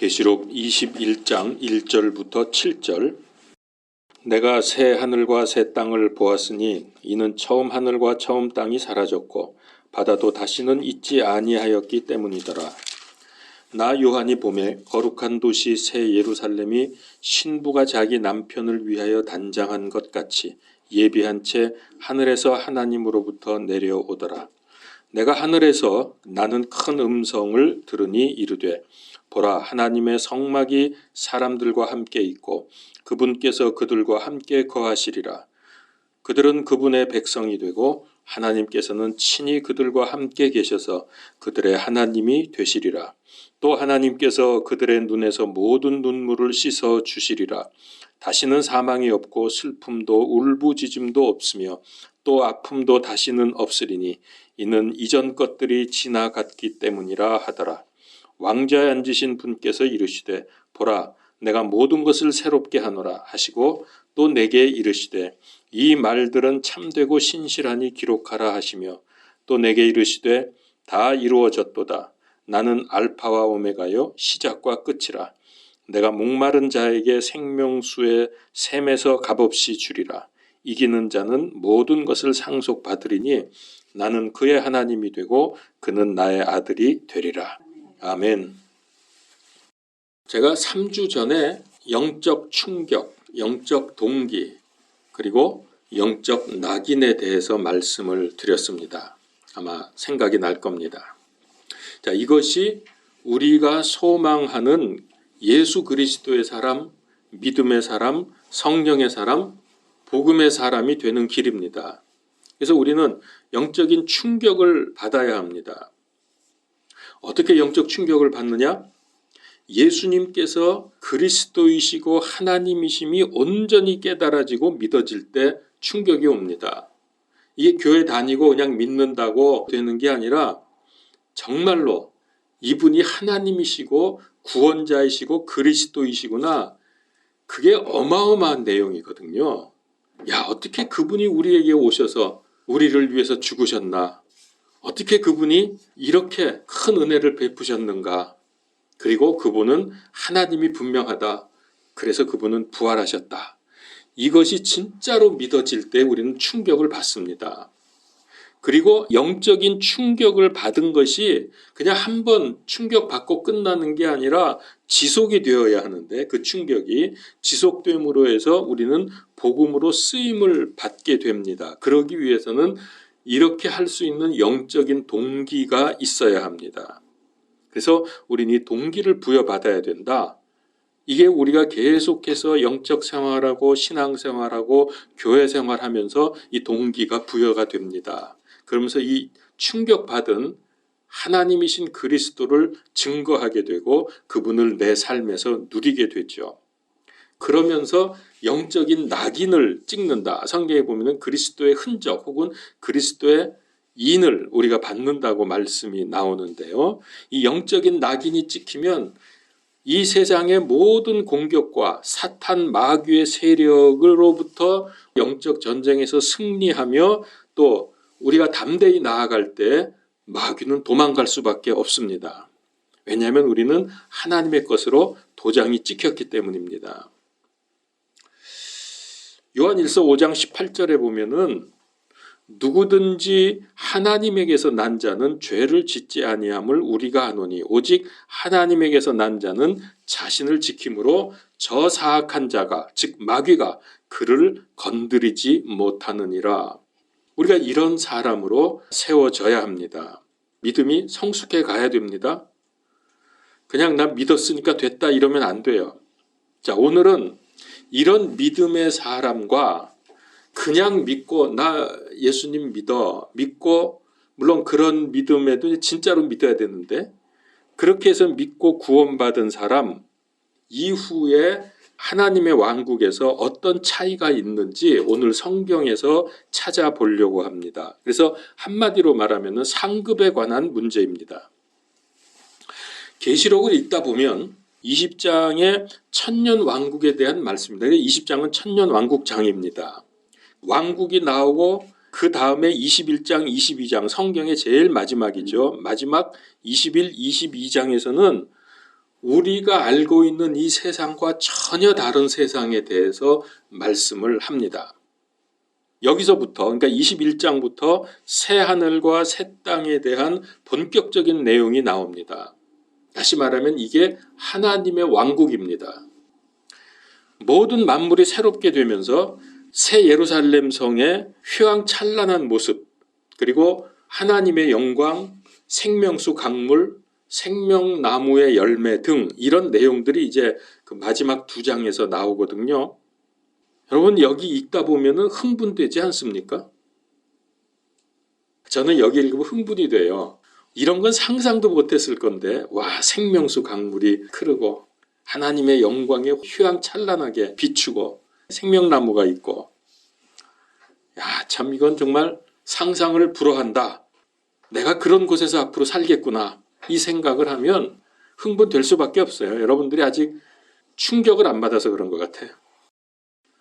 계시록 21장 1절부터 7절. 내가 새 하늘과 새 땅을 보았으니 이는 처음 하늘과 처음 땅이 사라졌고 바다도 다시는 있지 아니하였기 때문이더라. 나 요한이 보매 거룩한 도시 새 예루살렘이 신부가 자기 남편을 위하여 단장한 것 같이 예비한 채 하늘에서 하나님으로부터 내려오더라. 내가 하늘에서 나는 큰 음성을 들으니 이르되 보라, 하나님의 성막이 사람들과 함께 있고 그분께서 그들과 함께 거하시리라. 그들은 그분의 백성이 되고 하나님께서는 친히 그들과 함께 계셔서 그들의 하나님이 되시리라. 또 하나님께서 그들의 눈에서 모든 눈물을 씻어 주시리라. 다시는 사망이 없고 슬픔도 울부짖음도 없으며 또 아픔도 다시는 없으리니 이는 이전 것들이 지나갔기 때문이라 하더라. 왕좌에 앉으신 분께서 이르시되 보라, 내가 모든 것을 새롭게 하노라 하시고 또 내게 이르시되 이 말들은 참되고 신실하니 기록하라 하시며 또 내게 이르시되 다 이루어졌도다. 나는 알파와 오메가요 시작과 끝이라. 내가 목마른 자에게 생명수의 샘에서 값없이 주리라. 이기는 자는 모든 것을 상속받으리니 나는 그의 하나님이 되고 그는 나의 아들이 되리라. 아멘. 제가 3주 전에 영적 충격, 영적 동기, 그리고 영적 낙인에 대해서 말씀을 드렸습니다. 아마 생각이 날 겁니다. 자, 이것이 우리가 소망하는 예수 그리스도의 사람, 믿음의 사람, 성령의 사람, 복음의 사람이 되는 길입니다. 그래서 우리는 영적인 충격을 받아야 합니다. 어떻게 영적 충격을 받느냐? 예수님께서 그리스도이시고 하나님이심이 온전히 깨달아지고 믿어질 때 충격이 옵니다. 이게 교회 다니고 그냥 믿는다고 되는 게 아니라 정말로 이분이 하나님이시고 구원자이시고 그리스도이시구나. 그게 어마어마한 내용이거든요. 야, 어떻게 그분이 우리에게 오셔서 우리를 위해서 죽으셨나? 어떻게 그분이 이렇게 큰 은혜를 베푸셨는가? 그리고 그분은 하나님이 분명하다. 그래서 그분은 부활하셨다. 이것이 진짜로 믿어질 때 우리는 충격을 받습니다. 그리고 영적인 충격을 받은 것이 그냥 한번 충격받고 끝나는 게 아니라 지속이 되어야 하는데 그 충격이 지속됨으로 해서 우리는 복음으로 쓰임을 받게 됩니다. 그러기 위해서는 이렇게 할 수 있는 영적인 동기가 있어야 합니다. 그래서 우리는 이 동기를 부여받아야 된다. 이게 우리가 계속해서 영적 생활하고 신앙생활하고 교회 생활하면서 이 동기가 부여가 됩니다. 그러면서 이 충격받은 하나님이신 그리스도를 증거하게 되고 그분을 내 삶에서 누리게 되죠. 그러면서 영적인 낙인을 찍는다. 성경에 보면 그리스도의 흔적 혹은 그리스도의 인을 우리가 받는다고 말씀이 나오는데요. 이 영적인 낙인이 찍히면 이 세상의 모든 공격과 사탄 마귀의 세력으로부터 영적 전쟁에서 승리하며 또 우리가 담대히 나아갈 때 마귀는 도망갈 수밖에 없습니다. 왜냐하면 우리는 하나님의 것으로 도장이 찍혔기 때문입니다. 요한일서 5장 18절에 보면은 누구든지 하나님에게서 난 자는 죄를 짓지 아니함을 우리가 아노니 오직 하나님에게서 난 자는 자신을 지킴으로 저 사악한 자가 즉 마귀가 그를 건드리지 못하느니라. 우리가 이런 사람으로 세워져야 합니다. 믿음이 성숙해 가야 됩니다. 그냥 나 믿었으니까 됐다 이러면 안 돼요. 자, 오늘은 이런 믿음의 사람과 그냥 믿고 나 예수님 믿고 물론 그런 믿음에도 진짜로 믿어야 되는데 그렇게 해서 믿고 구원받은 사람 이후에 하나님의 왕국에서 어떤 차이가 있는지 오늘 성경에서 찾아보려고 합니다. 그래서 한마디로 말하면 상급에 관한 문제입니다. 계시록을 읽다 보면 20장의 천년 왕국에 대한 말씀입니다. 20장은 천년 왕국장입니다. 왕국이 나오고 그 다음에 21장, 22장 성경의 제일 마지막이죠. 마지막 21, 22장에서는 우리가 알고 있는 이 세상과 전혀 다른 세상에 대해서 말씀을 합니다. 여기서부터, 그러니까 21장부터 새 하늘과 새 땅에 대한 본격적인 내용이 나옵니다. 다시 말하면 이게 하나님의 왕국입니다. 모든 만물이 새롭게 되면서 새 예루살렘 성의 휘황찬란한 모습, 그리고 하나님의 영광, 생명수 강물, 생명나무의 열매 등 이런 내용들이 이제 그 마지막 2장에서 나오거든요. 여러분 여기 읽다 보면은 흥분되지 않습니까? 저는 여기 읽으면 흥분이 돼요. 이런 건 상상도 못했을 건데, 와, 생명수 강물이 흐르고 하나님의 영광에 휘황찬란하게 비추고 생명나무가 있고, 야, 참 이건 정말 상상을 불허한다. 내가 그런 곳에서 앞으로 살겠구나. 이 생각을 하면 흥분될 수밖에 없어요. 여러분들이 아직 충격을 안 받아서 그런 것 같아요.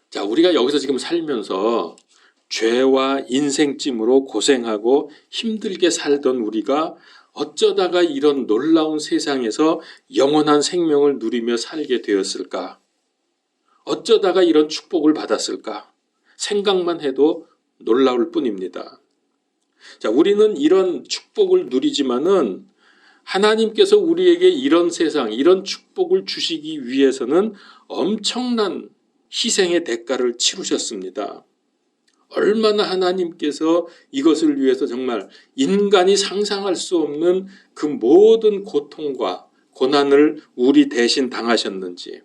자, 우리가 여기서 지금 살면서 죄와 인생찜으로 고생하고 힘들게 살던 우리가 어쩌다가 이런 놀라운 세상에서 영원한 생명을 누리며 살게 되었을까? 어쩌다가 이런 축복을 받았을까? 생각만 해도 놀라울 뿐입니다. 자, 우리는 이런 축복을 누리지만은 하나님께서 우리에게 이런 세상, 이런 축복을 주시기 위해서는 엄청난 희생의 대가를 치르셨습니다. 얼마나 하나님께서 이것을 위해서 정말 인간이 상상할 수 없는 그 모든 고통과 고난을 우리 대신 당하셨는지,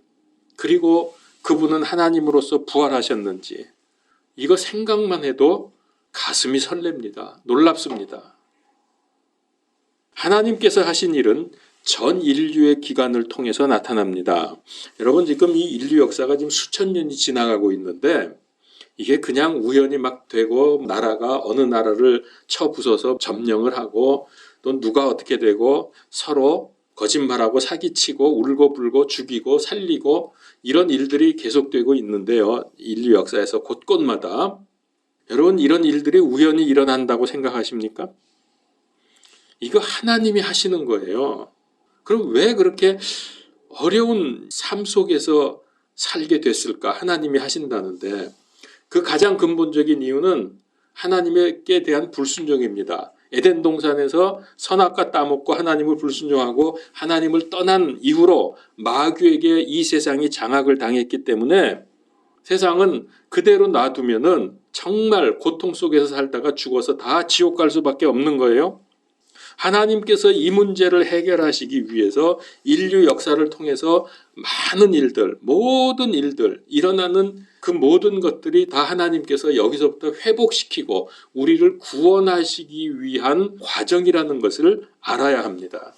그리고 그분은 하나님으로서 부활하셨는지, 이거 생각만 해도 가슴이 설렙니다. 놀랍습니다. 하나님께서 하신 일은 전 인류의 기간을 통해서 나타납니다. 여러분 지금 이 인류 역사가 지금 수천 년이 지나가고 있는데, 이게 그냥 우연히 막 되고 나라가 어느 나라를 쳐부숴서 점령을 하고 또 누가 어떻게 되고 서로 거짓말하고 사기치고 울고불고 죽이고 살리고 이런 일들이 계속되고 있는데요. 인류 역사에서 곳곳마다. 여러분 이런 일들이 우연히 일어난다고 생각하십니까? 이거 하나님이 하시는 거예요. 그럼 왜 그렇게 어려운 삶 속에서 살게 됐을까? 하나님이 하신다는데 그 가장 근본적인 이유는 하나님께 대한 불순종입니다. 에덴 동산에서 선악과 따먹고 하나님을 불순종하고 하나님을 떠난 이후로 마귀에게 이 세상이 장악을 당했기 때문에 세상은 그대로 놔두면은 정말 고통 속에서 살다가 죽어서 다 지옥 갈 수밖에 없는 거예요. 하나님께서 이 문제를 해결하시기 위해서 인류 역사를 통해서 많은 일들, 모든 일들, 일어나는 그 모든 것들이 다 하나님께서 여기서부터 회복시키고 우리를 구원하시기 위한 과정이라는 것을 알아야 합니다.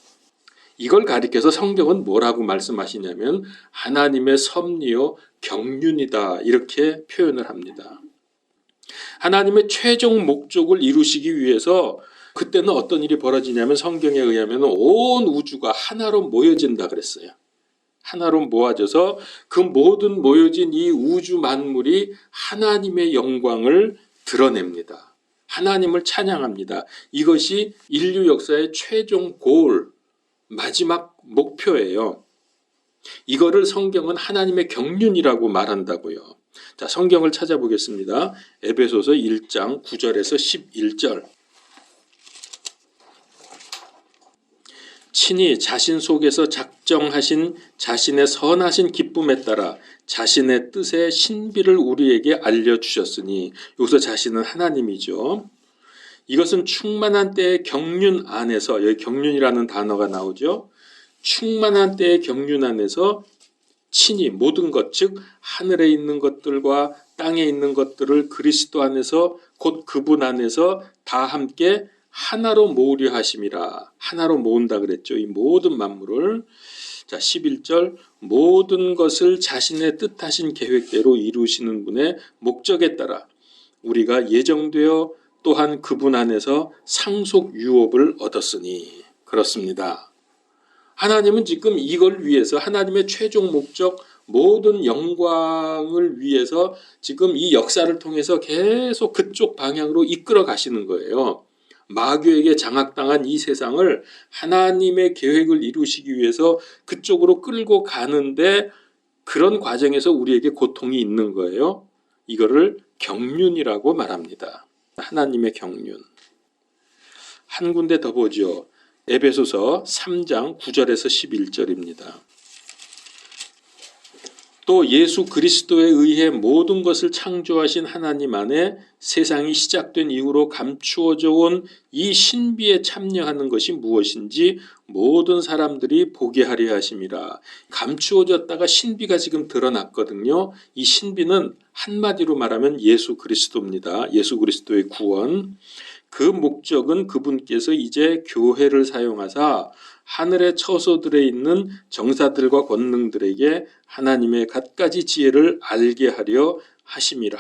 이걸 가리켜서 성경은 뭐라고 말씀하시냐면 하나님의 섭리요 경륜이다 이렇게 표현을 합니다. 하나님의 최종 목적을 이루시기 위해서 그때는 어떤 일이 벌어지냐면 성경에 의하면 온 우주가 하나로 모여진다 그랬어요. 하나로 모아져서 그 모든 모여진 이 우주 만물이 하나님의 영광을 드러냅니다. 하나님을 찬양합니다. 이것이 인류 역사의 최종 골, 마지막 목표예요. 이거를 성경은 하나님의 경륜이라고 말한다고요. 자, 성경을 찾아보겠습니다. 에베소서 1장 9절에서 11절. 친히 자신 속에서 작정하신 자신의 선하신 기쁨에 따라 자신의 뜻의 신비를 우리에게 알려주셨으니, 여기서 자신은 하나님이죠. 이것은 충만한 때의 경륜 안에서, 여기 경륜이라는 단어가 나오죠. 충만한 때의 경륜 안에서 친히 모든 것, 즉 하늘에 있는 것들과 땅에 있는 것들을 그리스도 안에서 곧 그분 안에서 다 함께 하나로 모으려 하심이라. 하나로 모은다 그랬죠. 이 모든 만물을. 자, 11절 모든 것을 자신의 뜻하신 계획대로 이루시는 분의 목적에 따라 우리가 예정되어 또한 그분 안에서 상속 유업을 얻었으니. 그렇습니다. 하나님은 지금 이걸 위해서 하나님의 최종 목적 모든 영광을 위해서 지금 이 역사를 통해서 계속 그쪽 방향으로 이끌어 가시는 거예요. 마귀에게 장악당한 이 세상을 하나님의 계획을 이루시기 위해서 그쪽으로 끌고 가는데 그런 과정에서 우리에게 고통이 있는 거예요. 이거를 경륜이라고 말합니다. 하나님의 경륜. 한 군데 더 보죠. 에베소서 3장 9절에서 11절입니다. 또 예수 그리스도에 의해 모든 것을 창조하신 하나님 안에 세상이 시작된 이후로 감추어져 온 이 신비에 참여하는 것이 무엇인지 모든 사람들이 보게 하려 하심이라. 감추어졌다가 신비가 지금 드러났거든요. 이 신비는 한마디로 말하면 예수 그리스도입니다. 예수 그리스도의 구원. 그 목적은 그분께서 이제 교회를 사용하사 하늘의 처소들에 있는 정사들과 권능들에게 하나님의 갖가지 지혜를 알게 하려 하심이라.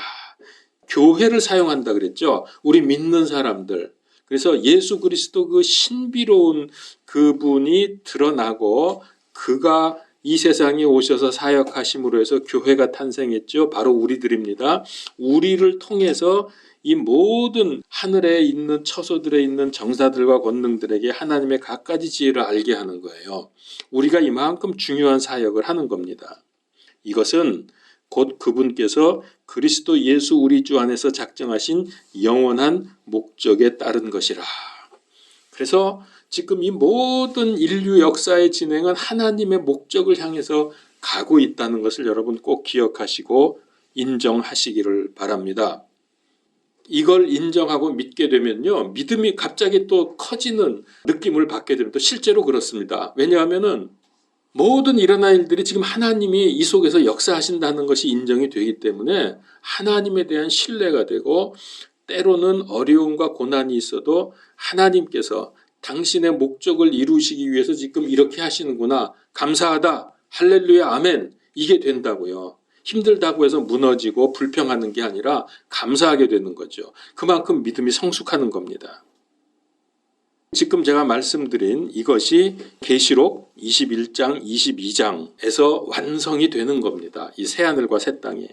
교회를 사용한다 그랬죠. 우리 믿는 사람들. 그래서 예수 그리스도 그 신비로운 그분이 드러나고 그가 이 세상에 오셔서 사역하심으로 해서 교회가 탄생했죠. 바로 우리들입니다. 우리를 통해서 이 모든 하늘에 있는 처소들에 있는 정사들과 권능들에게 하나님의 갖가지 지혜를 알게 하는 거예요. 우리가 이만큼 중요한 사역을 하는 겁니다. 이것은 곧 그분께서 그리스도 예수 우리 주 안에서 작정하신 영원한 목적에 따른 것이라. 그래서 지금 이 모든 인류 역사의 진행은 하나님의 목적을 향해서 가고 있다는 것을 여러분 꼭 기억하시고 인정하시기를 바랍니다. 이걸 인정하고 믿게 되면요, 믿음이 갑자기 또 커지는 느낌을 받게 됩니다. 실제로 그렇습니다. 왜냐하면은 모든 일어날 일들이 지금 하나님이 이 속에서 역사하신다는 것이 인정이 되기 때문에 하나님에 대한 신뢰가 되고, 때로는 어려움과 고난이 있어도 하나님께서 당신의 목적을 이루시기 위해서 지금 이렇게 하시는구나, 감사하다, 할렐루야, 아멘, 이게 된다고요. 힘들다고 해서 무너지고 불평하는 게 아니라 감사하게 되는 거죠. 그만큼 믿음이 성숙하는 겁니다. 지금 제가 말씀드린 이것이 계시록 21장, 22장에서 완성이 되는 겁니다. 이 새하늘과 새 땅에.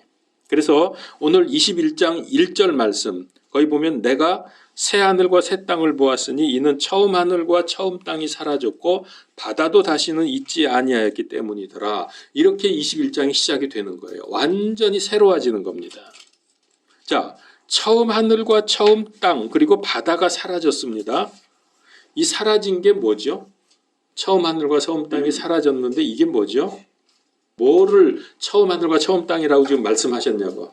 그래서 오늘 21장 1절 말씀, 거기 보면 내가 새하늘과 새 땅을 보았으니 이는 처음 하늘과 처음 땅이 사라졌고 바다도 다시는 있지 아니하였기 때문이더라. 이렇게 21장이 시작이 되는 거예요. 완전히 새로워지는 겁니다. 자, 처음 하늘과 처음 땅 그리고 바다가 사라졌습니다. 이 사라진 게 뭐죠? 처음 하늘과 처음 땅이 사라졌는데 이게 뭐죠? 뭐를 처음 하늘과 처음 땅이라고 지금 말씀하셨냐고.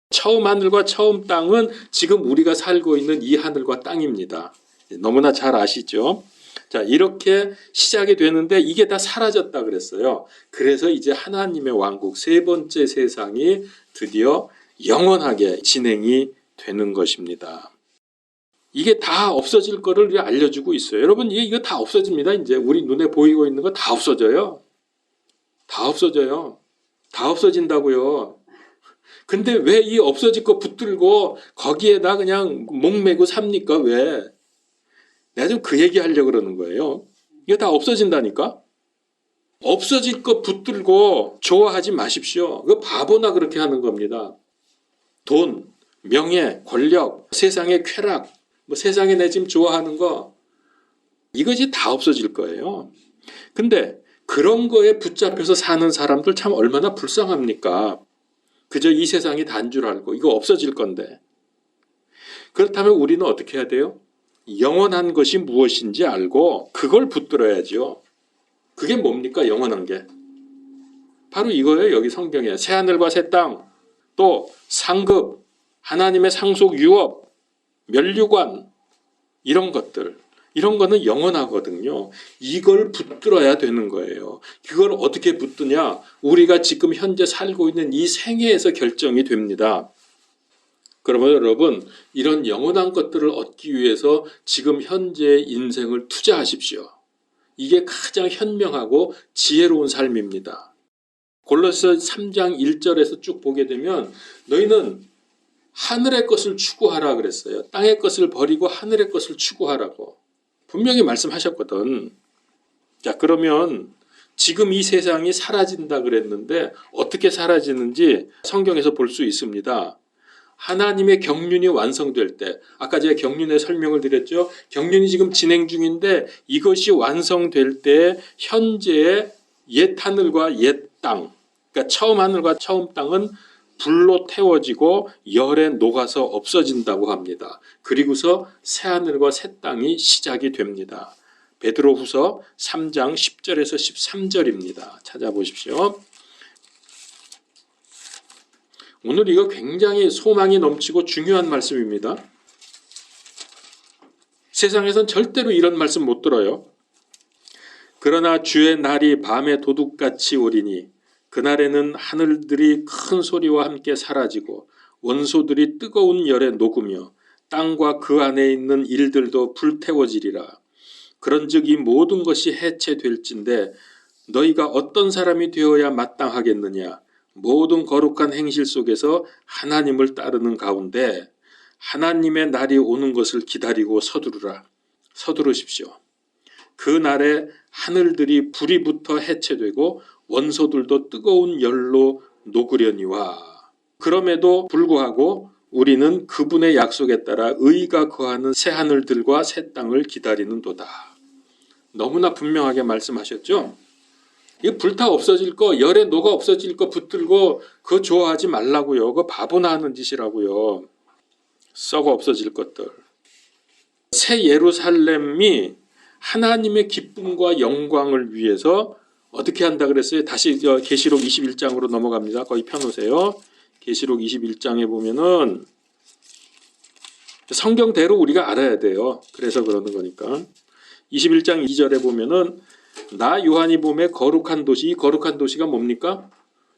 처음 하늘과 처음 땅은 지금 우리가 살고 있는 이 하늘과 땅입니다. 너무나 잘 아시죠? 자, 이렇게 시작이 되는데 이게 다 사라졌다 그랬어요. 그래서 이제 하나님의 왕국 세 번째 세상이 드디어 영원하게 진행이 되는 것입니다. 이게 다 없어질 거를 알려주고 있어요. 여러분, 이거 다 없어집니다. 이제 우리 눈에 보이고 있는 거 다 없어져요. 다 없어져요. 다 없어진다고요. 근데 왜 이 없어질 거 붙들고 거기에다 그냥 목매고 삽니까? 왜? 내가 좀 그 얘기 하려고 그러는 거예요. 이거 다 없어진다니까? 없어질 거 붙들고 좋아하지 마십시오. 그 바보나 그렇게 하는 겁니다. 돈, 명예, 권력, 세상의 쾌락, 세상에 내 지금 좋아하는 거, 이것이 다 없어질 거예요. 근데 그런 거에 붙잡혀서 사는 사람들 참 얼마나 불쌍합니까? 그저 이 세상이 단 줄 알고 이거 없어질 건데. 그렇다면 우리는 어떻게 해야 돼요? 영원한 것이 무엇인지 알고 그걸 붙들어야죠. 그게 뭡니까? 영원한 게. 바로 이거예요. 여기 성경에 새하늘과 새 땅, 또 상급, 하나님의 상속 유업, 면류관, 이런 것들, 이런 거는 영원하거든요. 이걸 붙들어야 되는 거예요. 그걸 어떻게 붙드냐? 우리가 지금 현재 살고 있는 이 생애에서 결정이 됩니다. 그러면 여러분, 이런 영원한 것들을 얻기 위해서 지금 현재의 인생을 투자하십시오. 이게 가장 현명하고 지혜로운 삶입니다. 골로새 3장 1절에서 쭉 보게 되면 너희는 하늘의 것을 추구하라 그랬어요. 땅의 것을 버리고 하늘의 것을 추구하라고. 분명히 말씀하셨거든. 자, 그러면 지금 이 세상이 사라진다 그랬는데 어떻게 사라지는지 성경에서 볼 수 있습니다. 하나님의 경륜이 완성될 때, 아까 제가 경륜의 설명을 드렸죠. 경륜이 지금 진행 중인데 이것이 완성될 때 현재의 옛 하늘과 옛 땅, 그러니까 처음 하늘과 처음 땅은 불로 태워지고 열에 녹아서 없어진다고 합니다. 그리고서 새 하늘과 새 땅이 시작이 됩니다. 베드로후서 3장 10절에서 13절입니다. 찾아보십시오. 오늘 이거 굉장히 소망이 넘치고 중요한 말씀입니다. 세상에선 절대로 이런 말씀 못 들어요. 그러나 주의 날이 밤에 도둑같이 오리니 그날에는 하늘들이 큰 소리와 함께 사라지고 원소들이 뜨거운 열에 녹으며 땅과 그 안에 있는 일들도 불태워지리라. 그런즉 이 모든 것이 해체될진데 너희가 어떤 사람이 되어야 마땅하겠느냐. 모든 거룩한 행실 속에서 하나님을 따르는 가운데 하나님의 날이 오는 것을 기다리고 서두르라. 서두르십시오. 그 날에 하늘들이 불이 붙어 해체되고 원소들도 뜨거운 열로 녹으려니와. 그럼에도 불구하고 우리는 그분의 약속에 따라 의가 거하는 새 하늘들과 새 땅을 기다리는도다. 너무나 분명하게 말씀하셨죠? 이 불타 없어질 거, 열에 녹아 없어질 거 붙들고 그거 좋아하지 말라고요. 그거 바보나 하는 짓이라고요. 썩어 없어질 것들. 새 예루살렘이 하나님의 기쁨과 영광을 위해서 어떻게 한다 그랬어요? 다시 계시록 21장으로 넘어갑니다. 거기 펴놓으세요. 계시록 21장에 보면은 성경대로 우리가 알아야 돼요. 그래서 그러는 거니까. 21장 2절에 보면은 나 요한이 봄에 거룩한 도시, 이 거룩한 도시가 뭡니까?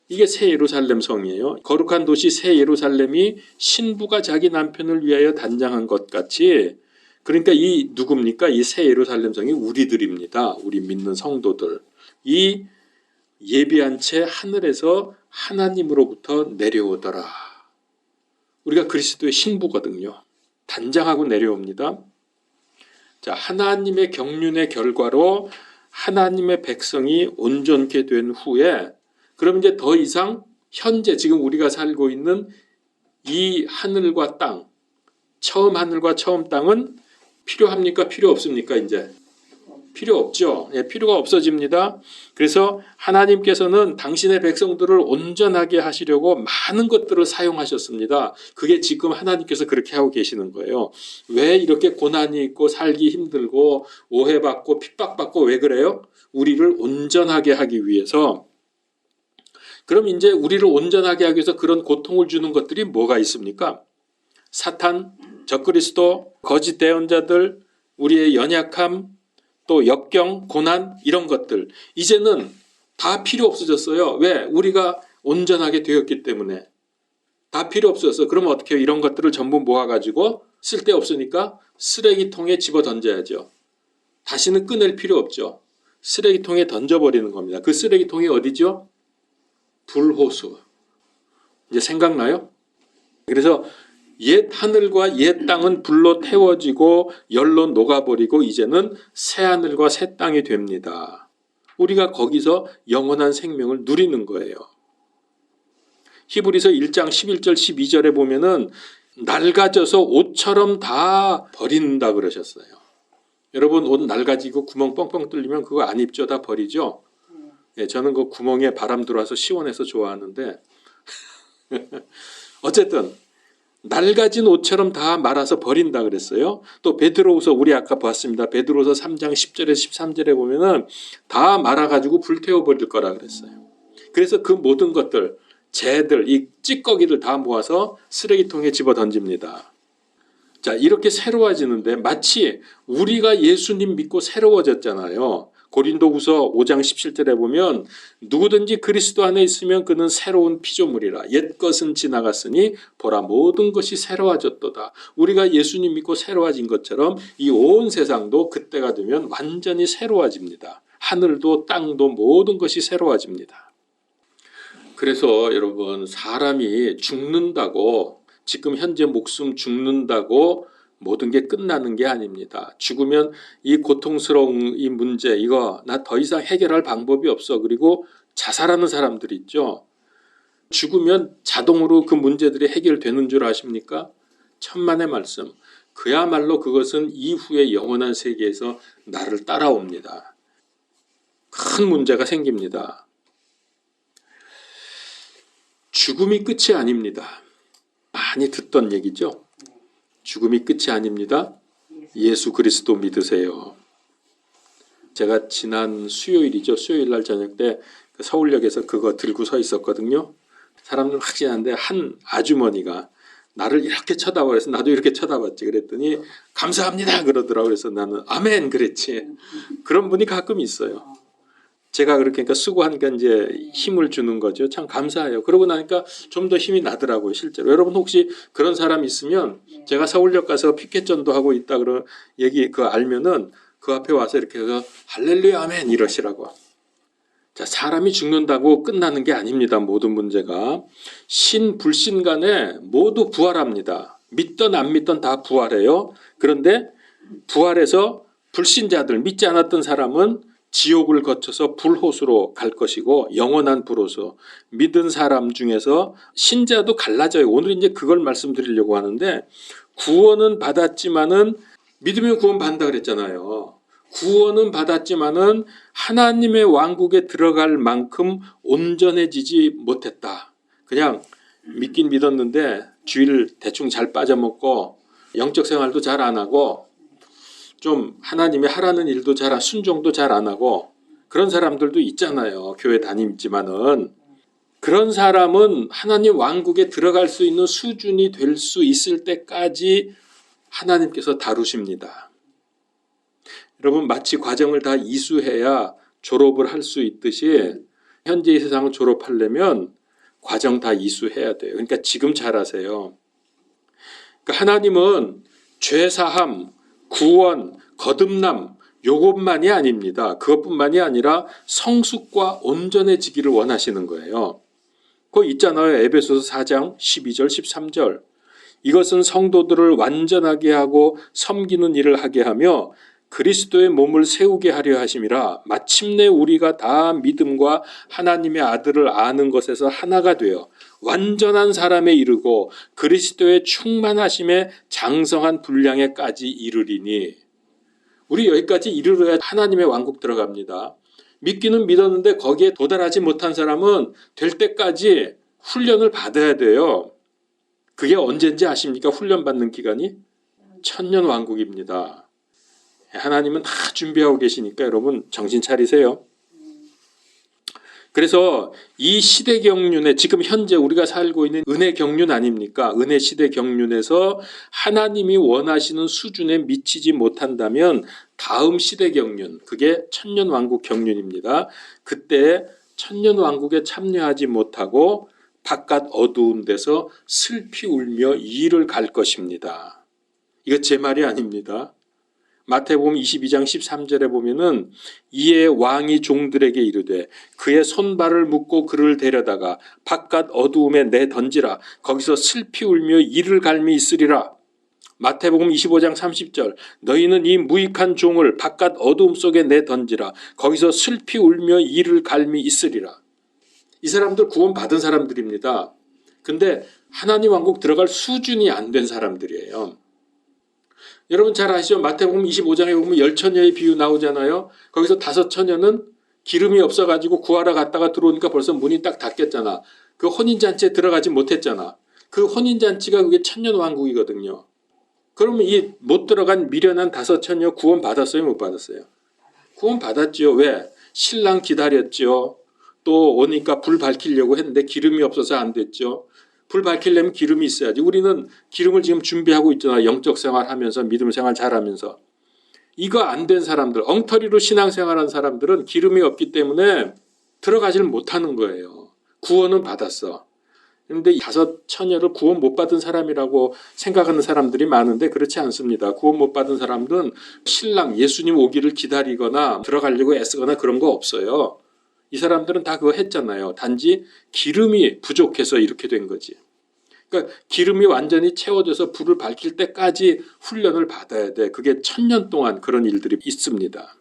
이게 새 예루살렘 성이에요. 거룩한 도시 새 예루살렘이 신부가 자기 남편을 위하여 단장한 것 같이, 그러니까 이 누굽니까? 이 새 예루살렘 성이 우리들입니다. 우리 믿는 성도들. 이 예비한 채 하늘에서 하나님으로부터 내려오더라. 우리가 그리스도의 신부거든요. 단장하고 내려옵니다. 자, 하나님의 경륜의 결과로 하나님의 백성이 온전케 된 후에, 그럼 이제 더 이상 현재 지금 우리가 살고 있는 이 하늘과 땅, 처음 하늘과 처음 땅은 필요합니까? 필요 없습니까? 이제 필요 없죠. 예, 필요가 없어집니다. 그래서 하나님께서는 당신의 백성들을 온전하게 하시려고 많은 것들을 사용하셨습니다. 그게 지금 하나님께서 그렇게 하고 계시는 거예요. 왜 이렇게 고난이 있고 살기 힘들고 오해받고 핍박받고 왜 그래요? 우리를 온전하게 하기 위해서. 그럼 이제 우리를 온전하게 하기 위해서 그런 고통을 주는 것들이 뭐가 있습니까? 사탄, 적그리스도, 거짓 대언자들, 우리의 연약함, 또 역경, 고난 이런 것들 이제는 다 필요 없어졌어요. 왜? 우리가 온전하게 되었기 때문에. 다 필요 없어졌어. 그러면 어떻게 해요? 이런 것들을 전부 모아가지고 쓸데없으니까 쓰레기통에 집어 던져야죠. 다시는 꺼낼 필요 없죠. 쓰레기통에 던져버리는 겁니다. 그 쓰레기통이 어디죠? 불호수. 이제 생각나요? 그래서 옛 하늘과 옛 땅은 불로 태워지고 열로 녹아버리고 이제는 새 하늘과 새 땅이 됩니다. 우리가 거기서 영원한 생명을 누리는 거예요. 히브리서 1장 11절 12절에 보면은 낡아져서 옷처럼 다 버린다 그러셨어요. 여러분 옷 낡아지고 구멍 뻥뻥 뚫리면 그거 안 입죠? 다 버리죠? 예, 저는 그 구멍에 바람 들어와서 시원해서 좋아하는데 어쨌든 낡아진 옷처럼 다 말아서 버린다 그랬어요. 또 베드로후서 우리 아까 봤습니다. 베드로후서 3장 10절에 13절에 보면은 다 말아가지고 불태워 버릴 거라 그랬어요. 그래서 그 모든 것들, 재들, 이 찌꺼기들 다 모아서 쓰레기통에 집어 던집니다. 자, 이렇게 새로워지는데 마치 우리가 예수님 믿고 새로워졌잖아요. 고린도후서 5장 17절에 보면 누구든지 그리스도 안에 있으면 그는 새로운 피조물이라. 옛것은 지나갔으니 보라 모든 것이 새로워졌도다. 우리가 예수님 믿고 새로워진 것처럼 이 온 세상도 그때가 되면 완전히 새로워집니다. 하늘도 땅도 모든 것이 새로워집니다. 그래서 여러분 사람이 죽는다고 지금 현재 목숨 죽는다고 모든 게 끝나는 게 아닙니다. 죽으면 이 고통스러운 이 문제 이거 나 더 이상 해결할 방법이 없어. 그리고 자살하는 사람들 있죠. 죽으면 자동으로 그 문제들이 해결되는 줄 아십니까? 천만의 말씀. 그야말로 그것은 이후의 영원한 세계에서 나를 따라옵니다. 큰 문제가 생깁니다. 죽음이 끝이 아닙니다. 많이 듣던 얘기죠. 죽음이 끝이 아닙니다. 예수 그리스도 믿으세요. 제가 지난 수요일이죠. 수요일 날 저녁 때 서울역에서 그거 들고 서 있었거든요. 사람들 확신한데 한 아주머니가 나를 이렇게 쳐다봐. 그래서 나도 이렇게 쳐다봤지. 그랬더니 감사합니다 그러더라고. 그래서 나는 아멘 그랬지. 그런 분이 가끔 있어요. 제가 그렇게 그러니까 수고하니까 이제 힘을 주는 거죠. 참 감사해요. 그러고 나니까 좀 더 힘이 나더라고요. 실제로. 여러분 혹시 그런 사람 있으면 제가 서울역 가서 피켓전도 하고 있다 그런 얘기 그거 알면은 그 앞에 와서 이렇게 해서 할렐루야 아멘 이러시라고. 자, 사람이 죽는다고 끝나는 게 아닙니다. 모든 문제가. 신, 불신 간에 모두 부활합니다. 믿던 안 믿던 다 부활해요. 그런데 부활해서 불신자들, 믿지 않았던 사람은 지옥을 거쳐서 불호수로 갈 것이고 영원한 불호수. 믿은 사람 중에서 신자도 갈라져요. 오늘 이제 그걸 말씀드리려고 하는데 구원은 받았지만은 믿으면 구원받는다 그랬잖아요. 구원은 받았지만은 하나님의 왕국에 들어갈 만큼 온전해지지 못했다. 그냥 믿긴 믿었는데 주일 대충 잘 빠져먹고 영적 생활도 잘 안 하고 좀 하나님이 하라는 일도 잘 순종도 잘 안 하고 그런 사람들도 있잖아요. 교회 다니지만은 그런 사람은 하나님 왕국에 들어갈 수 있는 수준이 될 수 있을 때까지 하나님께서 다루십니다. 여러분 마치 과정을 다 이수해야 졸업을 할 수 있듯이 현재 이 세상을 졸업하려면 과정 다 이수해야 돼요. 그러니까 지금 잘하세요. 그러니까 하나님은 죄사함, 구원, 거듭남 요것만이 아닙니다. 그것뿐만이 아니라 성숙과 온전해지기를 원하시는 거예요. 그거 있잖아요. 에베소서 4장 12절 13절. 이것은 성도들을 완전하게 하고 섬기는 일을 하게 하며 그리스도의 몸을 세우게 하려 하심이라. 마침내 우리가 다 믿음과 하나님의 아들을 아는 것에서 하나가 되어 완전한 사람에 이르고 그리스도의 충만하심에 장성한 분량에까지 이르리니. 우리 여기까지 이르러야 하나님의 왕국 들어갑니다. 믿기는 믿었는데 거기에 도달하지 못한 사람은 될 때까지 훈련을 받아야 돼요. 그게 언제인지 아십니까? 훈련받는 기간이? 천년 왕국입니다. 하나님은 다 준비하고 계시니까 여러분 정신 차리세요. 그래서 이 시대 경륜에 지금 현재 우리가 살고 있는 은혜 경륜 아닙니까? 은혜 시대 경륜에서 하나님이 원하시는 수준에 미치지 못한다면 다음 시대 경륜, 그게 천년 왕국 경륜입니다. 그때 천년 왕국에 참여하지 못하고 바깥 어두운 데서 슬피 울며 이를 갈 것입니다. 이거 제 말이 아닙니다. 마태복음 22장 13절에 보면은 이에 왕이 종들에게 이르되 그의 손발을 묶고 그를 데려다가 바깥 어두움에 내던지라. 거기서 슬피 울며 이를 갈미 있으리라. 마태복음 25장 30절 너희는 이 무익한 종을 바깥 어두움 속에 내던지라. 거기서 슬피 울며 이를 갈미 있으리라. 이 사람들 구원 받은 사람들입니다. 근데 하나님 왕국 들어갈 수준이 안 된 사람들이에요. 여러분 잘 아시죠? 마태복음 25장에 보면 열처녀의 비유 나오잖아요. 거기서 5처녀는 기름이 없어가지고 구하러 갔다가 들어오니까 벌써 문이 딱 닫혔잖아. 그 혼인잔치에 들어가지 못했잖아. 그 혼인잔치가 그게 천년왕국이거든요. 그러면 이 못 들어간 미련한 5처녀 구원 받았어요? 못 받았어요? 구원 받았죠. 왜? 신랑 기다렸죠. 또 오니까 불 밝히려고 했는데 기름이 없어서 안 됐죠. 불 밝히려면 기름이 있어야지. 우리는 기름을 지금 준비하고 있잖아. 영적 생활하면서 믿음 생활 잘하면서. 이거 안 된 사람들, 엉터리로 신앙생활한 사람들은 기름이 없기 때문에 들어가지를 못하는 거예요. 구원은 받았어. 그런데 5처녀를 구원 못 받은 사람이라고 생각하는 사람들이 많은데 그렇지 않습니다. 구원 못 받은 사람들은 신랑 예수님 오기를 기다리거나 들어가려고 애쓰거나 그런 거 없어요. 이 사람들은 다 그거 했잖아요. 단지 기름이 부족해서 이렇게 된 거지. 그러니까 기름이 완전히 채워져서 불을 밝힐 때까지 훈련을 받아야 돼. 그게 1000년 동안 그런 일들이 있습니다.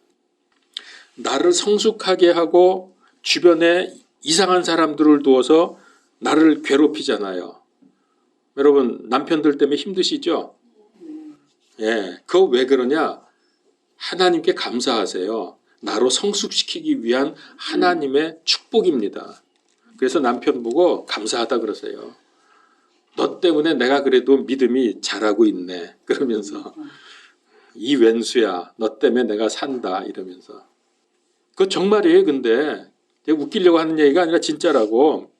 나를 성숙하게 하고 주변에 이상한 사람들을 두어서 나를 괴롭히잖아요. 여러분 남편들 때문에 힘드시죠? 예, 그거 왜 그러냐? 하나님께 감사하세요. 나로 성숙시키기 위한 하나님의 축복입니다. 그래서 남편 보고 감사하다 그러세요. 너 때문에 내가 그래도 믿음이 자라고 있네. 그러면서 이 왼수야, 너 때문에 내가 산다 이러면서. 그거 정말이에요. 근데 웃기려고 하는 얘기가 아니라 진짜라고.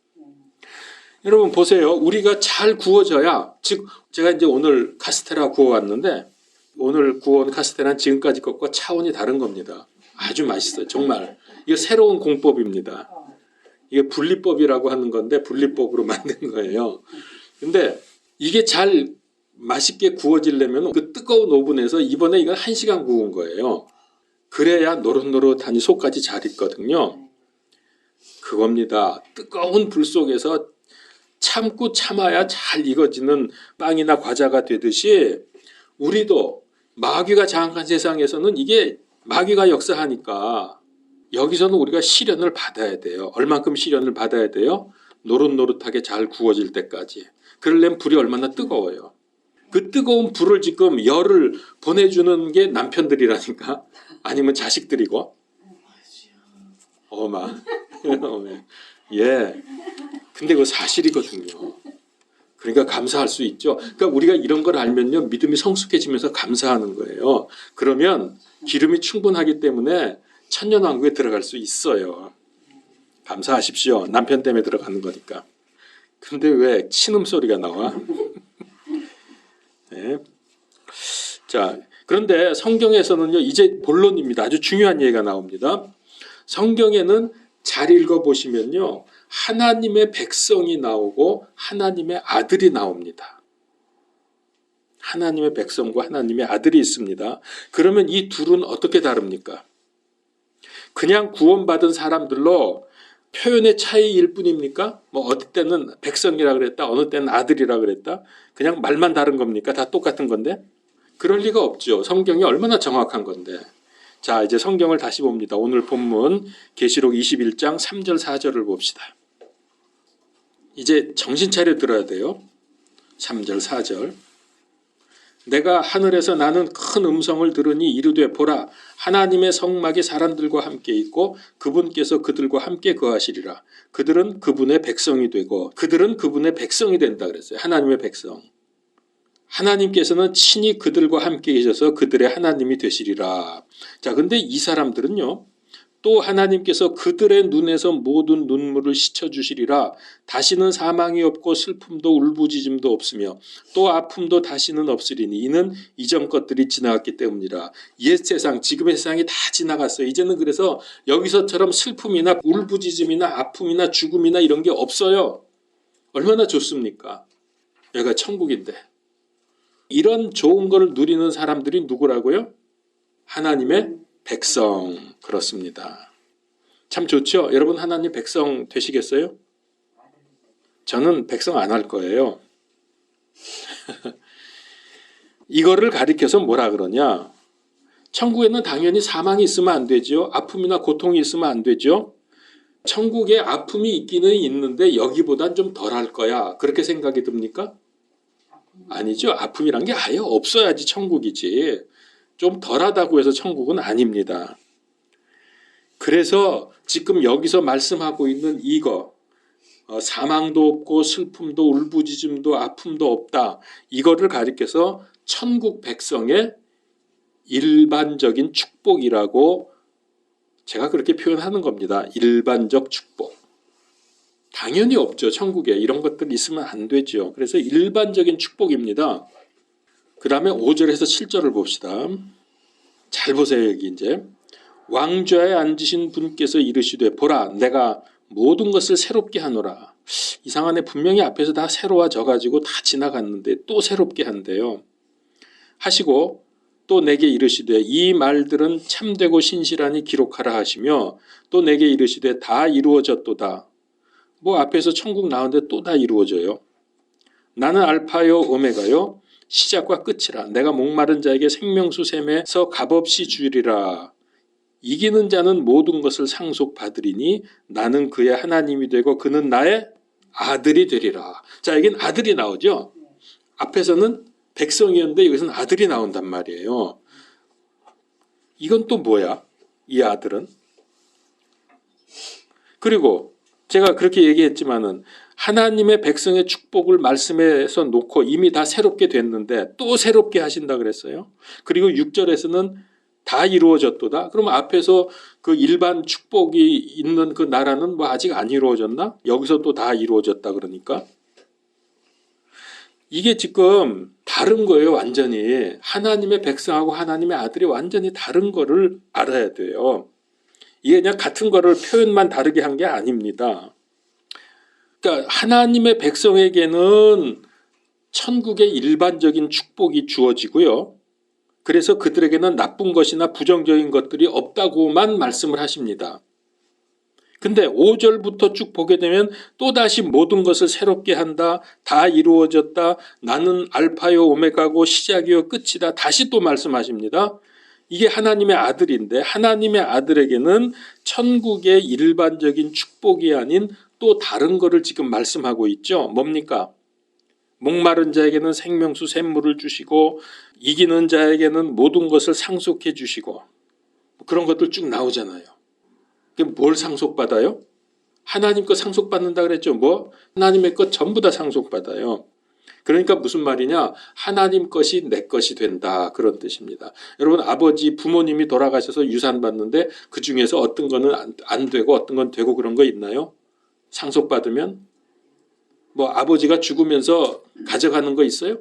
여러분 보세요. 우리가 잘 구워져야, 즉 제가 이제 오늘 카스테라 구워왔는데 오늘 구워온 카스테라는 지금까지 것과 차원이 다른 겁니다. 아주 맛있어요. 정말. 이거 새로운 공법입니다. 이게 분리법이라고 하는 건데 분리법으로 만든 거예요. 근데 이게 잘 맛있게 구워지려면 그 뜨거운 오븐에서 이번에 이건 1시간 구운 거예요. 그래야 노릇노릇하니 속까지 잘 익거든요. 그겁니다. 뜨거운 불 속에서 참고 참아야 잘 익어지는 빵이나 과자가 되듯이 우리도 마귀가 장악한 세상에서는 이게 마귀가 역사하니까 여기서는 우리가 시련을 받아야 돼요. 얼만큼 시련을 받아야 돼요? 노릇노릇하게 잘 구워질 때까지. 그러려면 불이 얼마나 뜨거워요. 그 뜨거운 불을 지금 열을 보내주는 게 남편들이라니까. 아니면 자식들이고. 어마. 예. 근데 그거 사실이거든요. 그러니까 감사할 수 있죠. 그러니까 우리가 이런 걸 알면요, 믿음이 성숙해지면서 감사하는 거예요. 그러면 기름이 충분하기 때문에 천년왕국에 들어갈 수 있어요. 감사하십시오. 남편 때문에 들어가는 거니까. 근데 왜 신음 소리가 나와? 네. 자, 그런데 성경에서는요, 이제 본론입니다. 아주 중요한 얘기가 나옵니다. 성경에는 잘 읽어보시면요, 하나님의 백성이 나오고 하나님의 아들이 나옵니다. 하나님의 백성과 하나님의 아들이 있습니다. 그러면 이 둘은 어떻게 다릅니까? 그냥 구원받은 사람들로 표현의 차이일 뿐입니까? 뭐 어느 때는 백성이라 그랬다, 어느 때는 아들이라 그랬다. 그냥 말만 다른 겁니까? 다 똑같은 건데? 그럴 리가 없죠. 성경이 얼마나 정확한 건데. 자, 이제 성경을 다시 봅니다. 오늘 본문 계시록 21장 3절 4절을 봅시다. 이제 정신 차려 들어야 돼요. 3절 4절. 내가 하늘에서 나는 큰 음성을 들으니 이르되 보라, 하나님의 성막이 사람들과 함께 있고 그분께서 그들과 함께 거하시리라. 그들은 그분의 백성이 되고, 그들은 그분의 백성이 된다 그랬어요. 하나님의 백성. 하나님께서는 친히 그들과 함께 계셔서 그들의 하나님이 되시리라. 자, 근데 이 사람들은요, 또 하나님께서 그들의 눈에서 모든 눈물을 씻어주시리라. 다시는 사망이 없고 슬픔도 울부짖음도 없으며 또 아픔도 다시는 없으리니 이는 이전 것들이 지나갔기 때문이라. 옛 세상, 지금의 세상이 다 지나갔어요. 이제는 그래서 여기서처럼 슬픔이나 울부짖음이나 아픔이나 죽음이나 이런 게 없어요. 얼마나 좋습니까? 여기가 천국인데. 이런 좋은 걸 누리는 사람들이 누구라고요? 하나님의 백성. 그렇습니다. 참 좋죠? 여러분 하나님 백성 되시겠어요? 저는 백성 안 할 거예요. 이거를 가리켜서 뭐라 그러냐? 천국에는 당연히 사망이 있으면 안 되죠. 아픔이나 고통이 있으면 안 되죠. 천국에 아픔이 있기는 있는데 여기보단 좀 덜할 거야. 그렇게 생각이 듭니까? 아니죠. 아픔이란 게 아예 없어야지 천국이지. 좀 덜하다고 해서 천국은 아닙니다. 그래서 지금 여기서 말씀하고 있는 이거, 사망도 없고 슬픔도 울부짖음도 아픔도 없다. 이거를 가리켜서 천국 백성의 일반적인 축복이라고 제가 그렇게 표현하는 겁니다. 일반적 축복. 당연히 없죠. 천국에 이런 것들 있으면 안 되죠. 그래서 일반적인 축복입니다. 그 다음에 5절에서 7절을 봅시다. 잘 보세요. 여기 이제 왕좌에 앉으신 분께서 이르시되 보라, 내가 모든 것을 새롭게 하노라. 이상하네. 분명히 앞에서 다 새로워져가지고 다 지나갔는데 또 새롭게 한대요. 하시고 또 내게 이르시되 이 말들은 참되고 신실하니 기록하라 하시며 또 내게 이르시되 다 이루어졌도다. 뭐 앞에서 천국 나오는데 또 다 이루어져요. 나는 알파요 오메가요 시작과 끝이라. 내가 목마른 자에게 생명수 샘에서 값없이 주리라. 이기는 자는 모든 것을 상속받으리니 나는 그의 하나님이 되고 그는 나의 아들이 되리라. 자, 여긴 아들이 나오죠. 앞에서는 백성이었는데 여기서는 아들이 나온단 말이에요. 이건 또 뭐야? 이 아들은? 그리고 제가 그렇게 얘기했지만은 하나님의 백성의 축복을 말씀에서 놓고 이미 다 새롭게 됐는데 또 새롭게 하신다 그랬어요. 그리고 6절에서는 다 이루어졌도다. 그럼 앞에서 그 일반 축복이 있는 그 나라는 뭐 아직 안 이루어졌나? 여기서 또 다 이루어졌다 그러니까. 이게 지금 다른 거예요, 완전히. 하나님의 백성하고 하나님의 아들이 완전히 다른 거를 알아야 돼요. 이게 그냥 같은 거를 표현만 다르게 한 게 아닙니다. 그러니까 하나님의 백성에게는 천국의 일반적인 축복이 주어지고요. 그래서 그들에게는 나쁜 것이나 부정적인 것들이 없다고만 말씀을 하십니다. 근데 5절부터 쭉 보게 되면 또다시 모든 것을 새롭게 한다. 다 이루어졌다. 나는 알파요 오메가고 시작이요 끝이다. 다시 또 말씀하십니다. 이게 하나님의 아들인데 하나님의 아들에게는 천국의 일반적인 축복이 아닌 또 다른 거를 지금 말씀하고 있죠. 뭡니까? 목마른 자에게는 생명수 샘물을 주시고 이기는 자에게는 모든 것을 상속해 주시고 그런 것들 쭉 나오잖아요. 뭘 상속받아요? 하나님 것 상속받는다 그랬죠. 뭐? 하나님의 것 전부 다 상속받아요. 그러니까 무슨 말이냐? 하나님 것이 내 것이 된다. 그런 뜻입니다. 여러분 아버지 부모님이 돌아가셔서 유산 받는데 그중에서 어떤 거는 안 되고 어떤 건 되고 그런 거 있나요? 상속받으면? 뭐 아버지가 죽으면서 가져가는 거 있어요?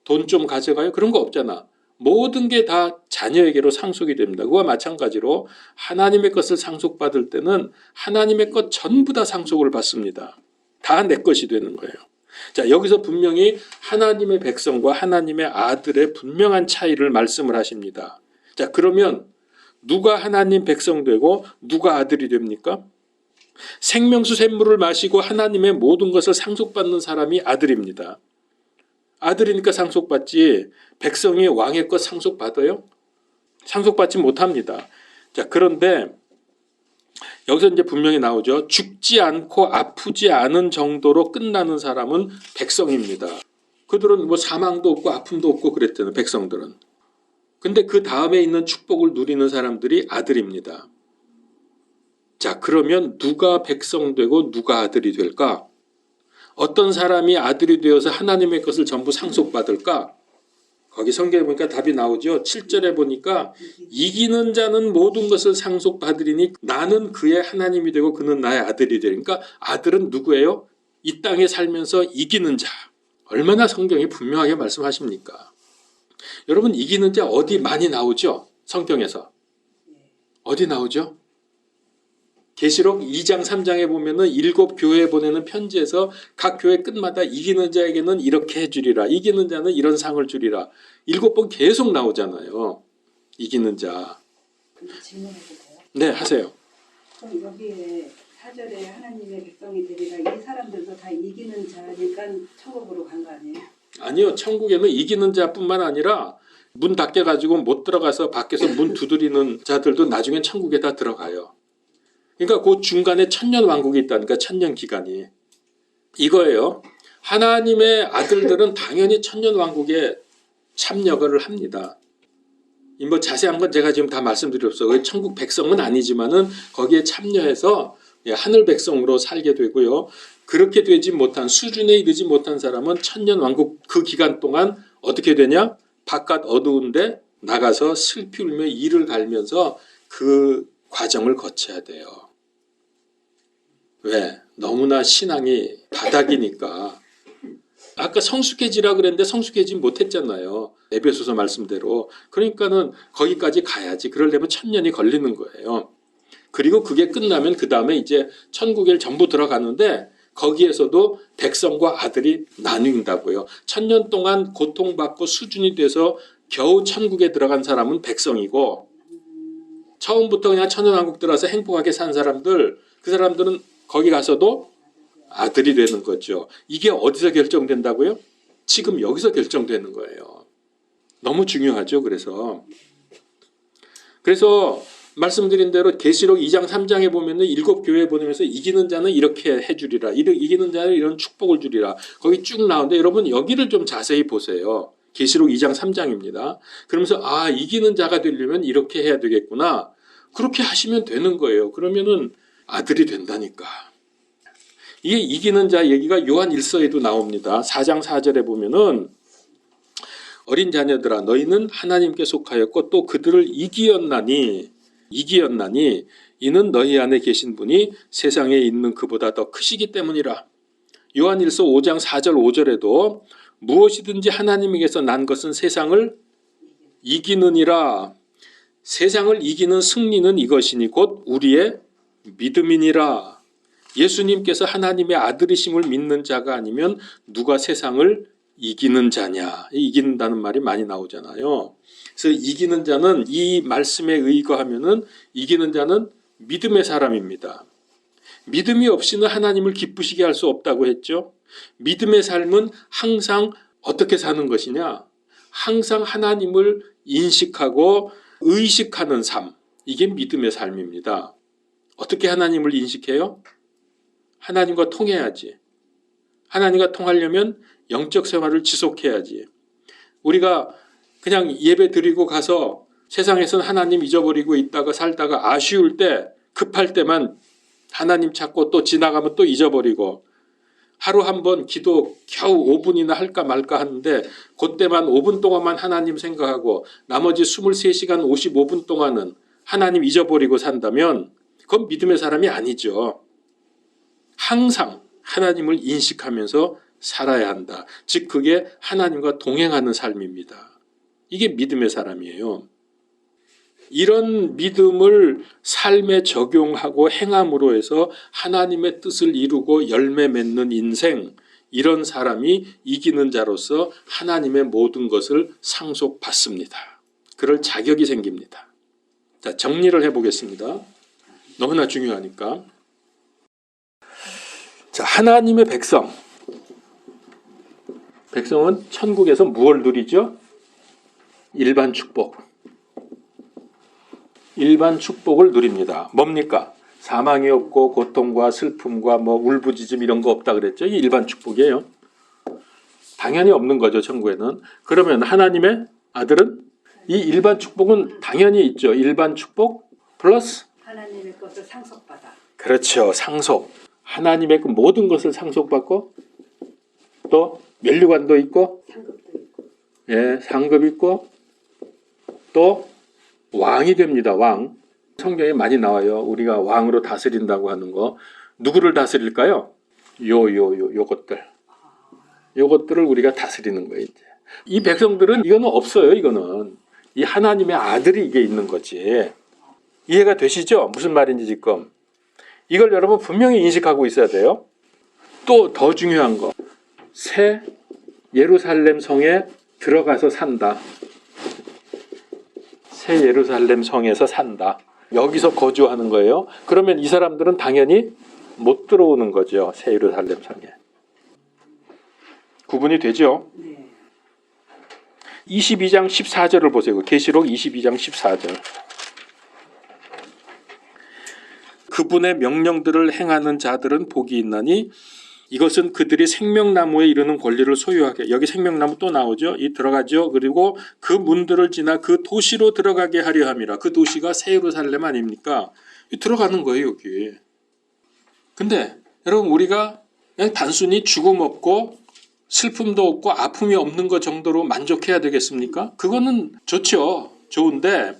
돈 좀 가져가요? 그런 거 없잖아. 모든 게 다 자녀에게로 상속이 됩니다. 그와 마찬가지로 하나님의 것을 상속받을 때는 하나님의 것 전부 다 상속을 받습니다. 다 내 것이 되는 거예요. 자, 여기서 분명히 하나님의 백성과 하나님의 아들의 분명한 차이를 말씀을 하십니다. 자, 그러면 누가 하나님 백성 되고 누가 아들이 됩니까? 생명수 샘물을 마시고 하나님의 모든 것을 상속받는 사람이 아들입니다. 아들이니까 상속받지 백성이 왕의 것 상속받아요? 상속받지 못합니다. 자, 그런데 여기서 이제 분명히 나오죠. 죽지 않고 아프지 않은 정도로 끝나는 사람은 백성입니다. 그들은 뭐 사망도 없고 아픔도 없고 그랬잖아요. 백성들은. 근데 그 다음에 있는 축복을 누리는 사람들이 아들입니다. 자, 그러면 누가 백성 되고 누가 아들이 될까? 어떤 사람이 아들이 되어서 하나님의 것을 전부 상속받을까? 거기 성경에 보니까 답이 나오죠. 7절에 보니까 이기는 자는 모든 것을 상속받으리니 나는 그의 하나님이 되고 그는 나의 아들이 되니까 아들은 누구예요? 이 땅에 살면서 이기는 자. 얼마나 성경이 분명하게 말씀하십니까? 여러분 이기는 자 어디 많이 나오죠? 성경에서. 어디 나오죠? 계시록 2장 3장에 보면은 7 교회에 보내는 편지에서 각 교회 끝마다 이기는 자에게는 이렇게 해주리라. 이기는 자는 이런 상을 주리라. 7번 계속 나오잖아요. 이기는 자. 질문해도 돼요? 네, 하세요. 그럼 여기에 4절에 하나님의 백성이 되리라. 이 사람들도 다 이기는 자니까 천국으로 간 거 아니에요? 아니요. 천국에는 이기는 자뿐만 아니라 문 닫혀가지고 못 들어가서 밖에서 문 두드리는 자들도 나중엔 천국에 다 들어가요. 그러니까 그 중간에 천년 왕국이 있다니까 천년 기간이. 이거예요. 하나님의 아들들은 당연히 천년 왕국에 참여를 합니다. 뭐 자세한 건 제가 지금 다 말씀드릴 없어요. 천국 백성은 아니지만은 거기에 참여해서 하늘 백성으로 살게 되고요. 그렇게 되지 못한 수준에 이르지 못한 사람은 천년 왕국 그 기간 동안 어떻게 되냐? 바깥 어두운데 나가서 슬피 울며 이를 갈면서 그 과정을 거쳐야 돼요. 왜? 너무나 신앙이 바닥이니까. 아까 성숙해지라 그랬는데 성숙해지지 못했잖아요. 에베소서 말씀대로. 그러니까는 거기까지 가야지. 그러려면 1000년이 걸리는 거예요. 그리고 그게 끝나면 그 다음에 이제 천국에 전부 들어가는데 거기에서도 백성과 아들이 나뉜다고요. 1000년 동안 고통받고 수준이 돼서 겨우 천국에 들어간 사람은 백성이고 처음부터 그냥 천연왕국 들어가서 행복하게 산 사람들 그 사람들은 거기 가서도 아들이 되는 거죠. 이게 어디서 결정된다고요? 지금 여기서 결정되는 거예요. 너무 중요하죠. 그래서 말씀드린 대로 계시록 2장 3장에 보면은 7교회 보내면서 이기는 자는 이렇게 해주리라. 이기는 자는 이런 축복을 주리라. 거기 쭉 나오는데 여러분 여기를 좀 자세히 보세요. 계시록 2장 3장입니다. 그러면서 이기는 자가 되려면 이렇게 해야 되겠구나. 그렇게 하시면 되는 거예요. 그러면은 아들이 된다니까. 이게 이기는 자 얘기가 요한 1서에도 나옵니다. 4장 4절에 보면은 어린 자녀들아 너희는 하나님께 속하였고 또 그들을 이기었나니 이는 너희 안에 계신 분이 세상에 있는 그보다 더 크시기 때문이라. 요한 1서 5장 4절 5절에도 무엇이든지 하나님에게서 난 것은 세상을 이기느니라. 세상을 이기는 승리는 이것이니 곧 우리의 믿음이니라. 예수님께서 하나님의 아들이심을 믿는 자가 아니면 누가 세상을 이기는 자냐. 이긴다는 말이 많이 나오잖아요. 그래서 이기는 자는 이 말씀에 의거하면은 이기는 자는 믿음의 사람입니다. 믿음이 없이는 하나님을 기쁘시게 할 수 없다고 했죠. 믿음의 삶은 항상 어떻게 사는 것이냐? 항상 하나님을 인식하고 의식하는 삶. 이게 믿음의 삶입니다. 어떻게 하나님을 인식해요? 하나님과 통해야지. 하나님과 통하려면 영적 생활을 지속해야지. 우리가 그냥 예배 드리고 가서 세상에서는 하나님 잊어버리고 있다가 살다가 아쉬울 때 급할 때만 하나님 찾고 또 지나가면 또 잊어버리고 하루 한 번 기도 겨우 5분이나 할까 말까 하는데 그때만 5분 동안만 하나님 생각하고 나머지 23시간 55분 동안은 하나님 잊어버리고 산다면 그건 믿음의 사람이 아니죠. 항상 하나님을 인식하면서 살아야 한다. 즉 그게 하나님과 동행하는 삶입니다. 이게 믿음의 사람이에요. 이런 믿음을 삶에 적용하고 행함으로 해서 하나님의 뜻을 이루고 열매 맺는 인생, 이런 사람이 이기는 자로서 하나님의 모든 것을 상속받습니다. 그럴 자격이 생깁니다. 자, 정리를 해보겠습니다. 너무나 중요하니까. 자, 하나님의 백성. 백성은 천국에서 무엇을 누리죠? 일반 축복. 일반 축복을 누립니다. 뭡니까? 사망이 없고 고통과 슬픔과 울부짖음 이런 거 없다 그랬죠? 이 일반 축복이에요. 당연히 없는 거죠, 천국에는. 그러면 하나님의 아들은 이 일반 축복은 당연히 있죠. 일반 축복 플러스 하나님의 것을 상속받아. 그렇죠. 상속. 하나님의 그 모든 것을 상속받고 또 면류관도 있고 상급도 있고. 예, 상급 있고 또 왕이 됩니다. 왕. 성경에 많이 나와요. 우리가 왕으로 다스린다고 하는 거. 누구를 다스릴까요? 요것들. 요것들을 우리가 다스리는 거예요. 이제. 이 백성들은 이거는 없어요. 이거는. 이 하나님의 아들이 이게 있는 거지. 이해가 되시죠? 무슨 말인지 지금. 이걸 여러분 분명히 인식하고 있어야 돼요. 또 더 중요한 거. 새 예루살렘 성에 들어가서 산다. 새 예루살렘 성에서 산다. 여기서 거주하는 거예요. 그러면 이 사람들은 당연히 못 들어오는 거죠. 새 예루살렘 성에. 구분이 되죠? 네. 22장 14절을 보세요. 계시록 22장 14절. 그분의 명령들을 행하는 자들은 복이 있나니 이것은 그들이 생명나무에 이르는 권리를 소유하게. 여기 생명나무 또 나오죠. 이 들어가죠. 그리고 그 문들을 지나 그 도시로 들어가게 하려 함이라. 그 도시가 새 예루살렘 아닙니까? 들어가는 거예요, 여기. 근데 여러분 우리가 그냥 단순히 죽음 없고 슬픔도 없고 아픔이 없는 것 정도로 만족해야 되겠습니까? 그거는 좋죠. 좋은데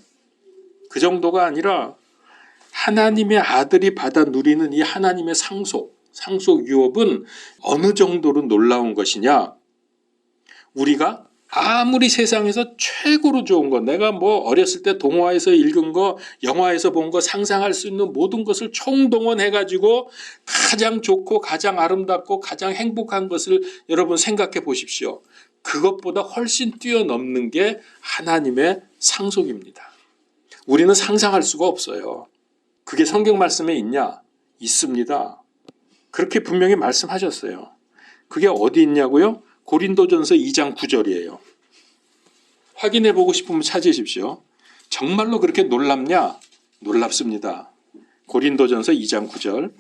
그 정도가 아니라 하나님의 아들이 받아 누리는 이 하나님의 상속 유업은 어느 정도로 놀라운 것이냐? 우리가 아무리 세상에서 최고로 좋은 거, 내가 어렸을 때 동화에서 읽은 거, 영화에서 본 거, 상상할 수 있는 모든 것을 총동원해가지고 가장 좋고 가장 아름답고 가장 행복한 것을 여러분 생각해 보십시오. 그것보다 훨씬 뛰어넘는 게 하나님의 상속입니다. 우리는 상상할 수가 없어요. 그게 성경 말씀에 있냐? 있습니다. 그렇게 분명히 말씀하셨어요. 그게 어디 있냐고요? 고린도전서 2장 9절이에요. 확인해 보고 싶으면 찾으십시오. 정말로 그렇게 놀랍냐? 놀랍습니다. 고린도전서 2장 9절.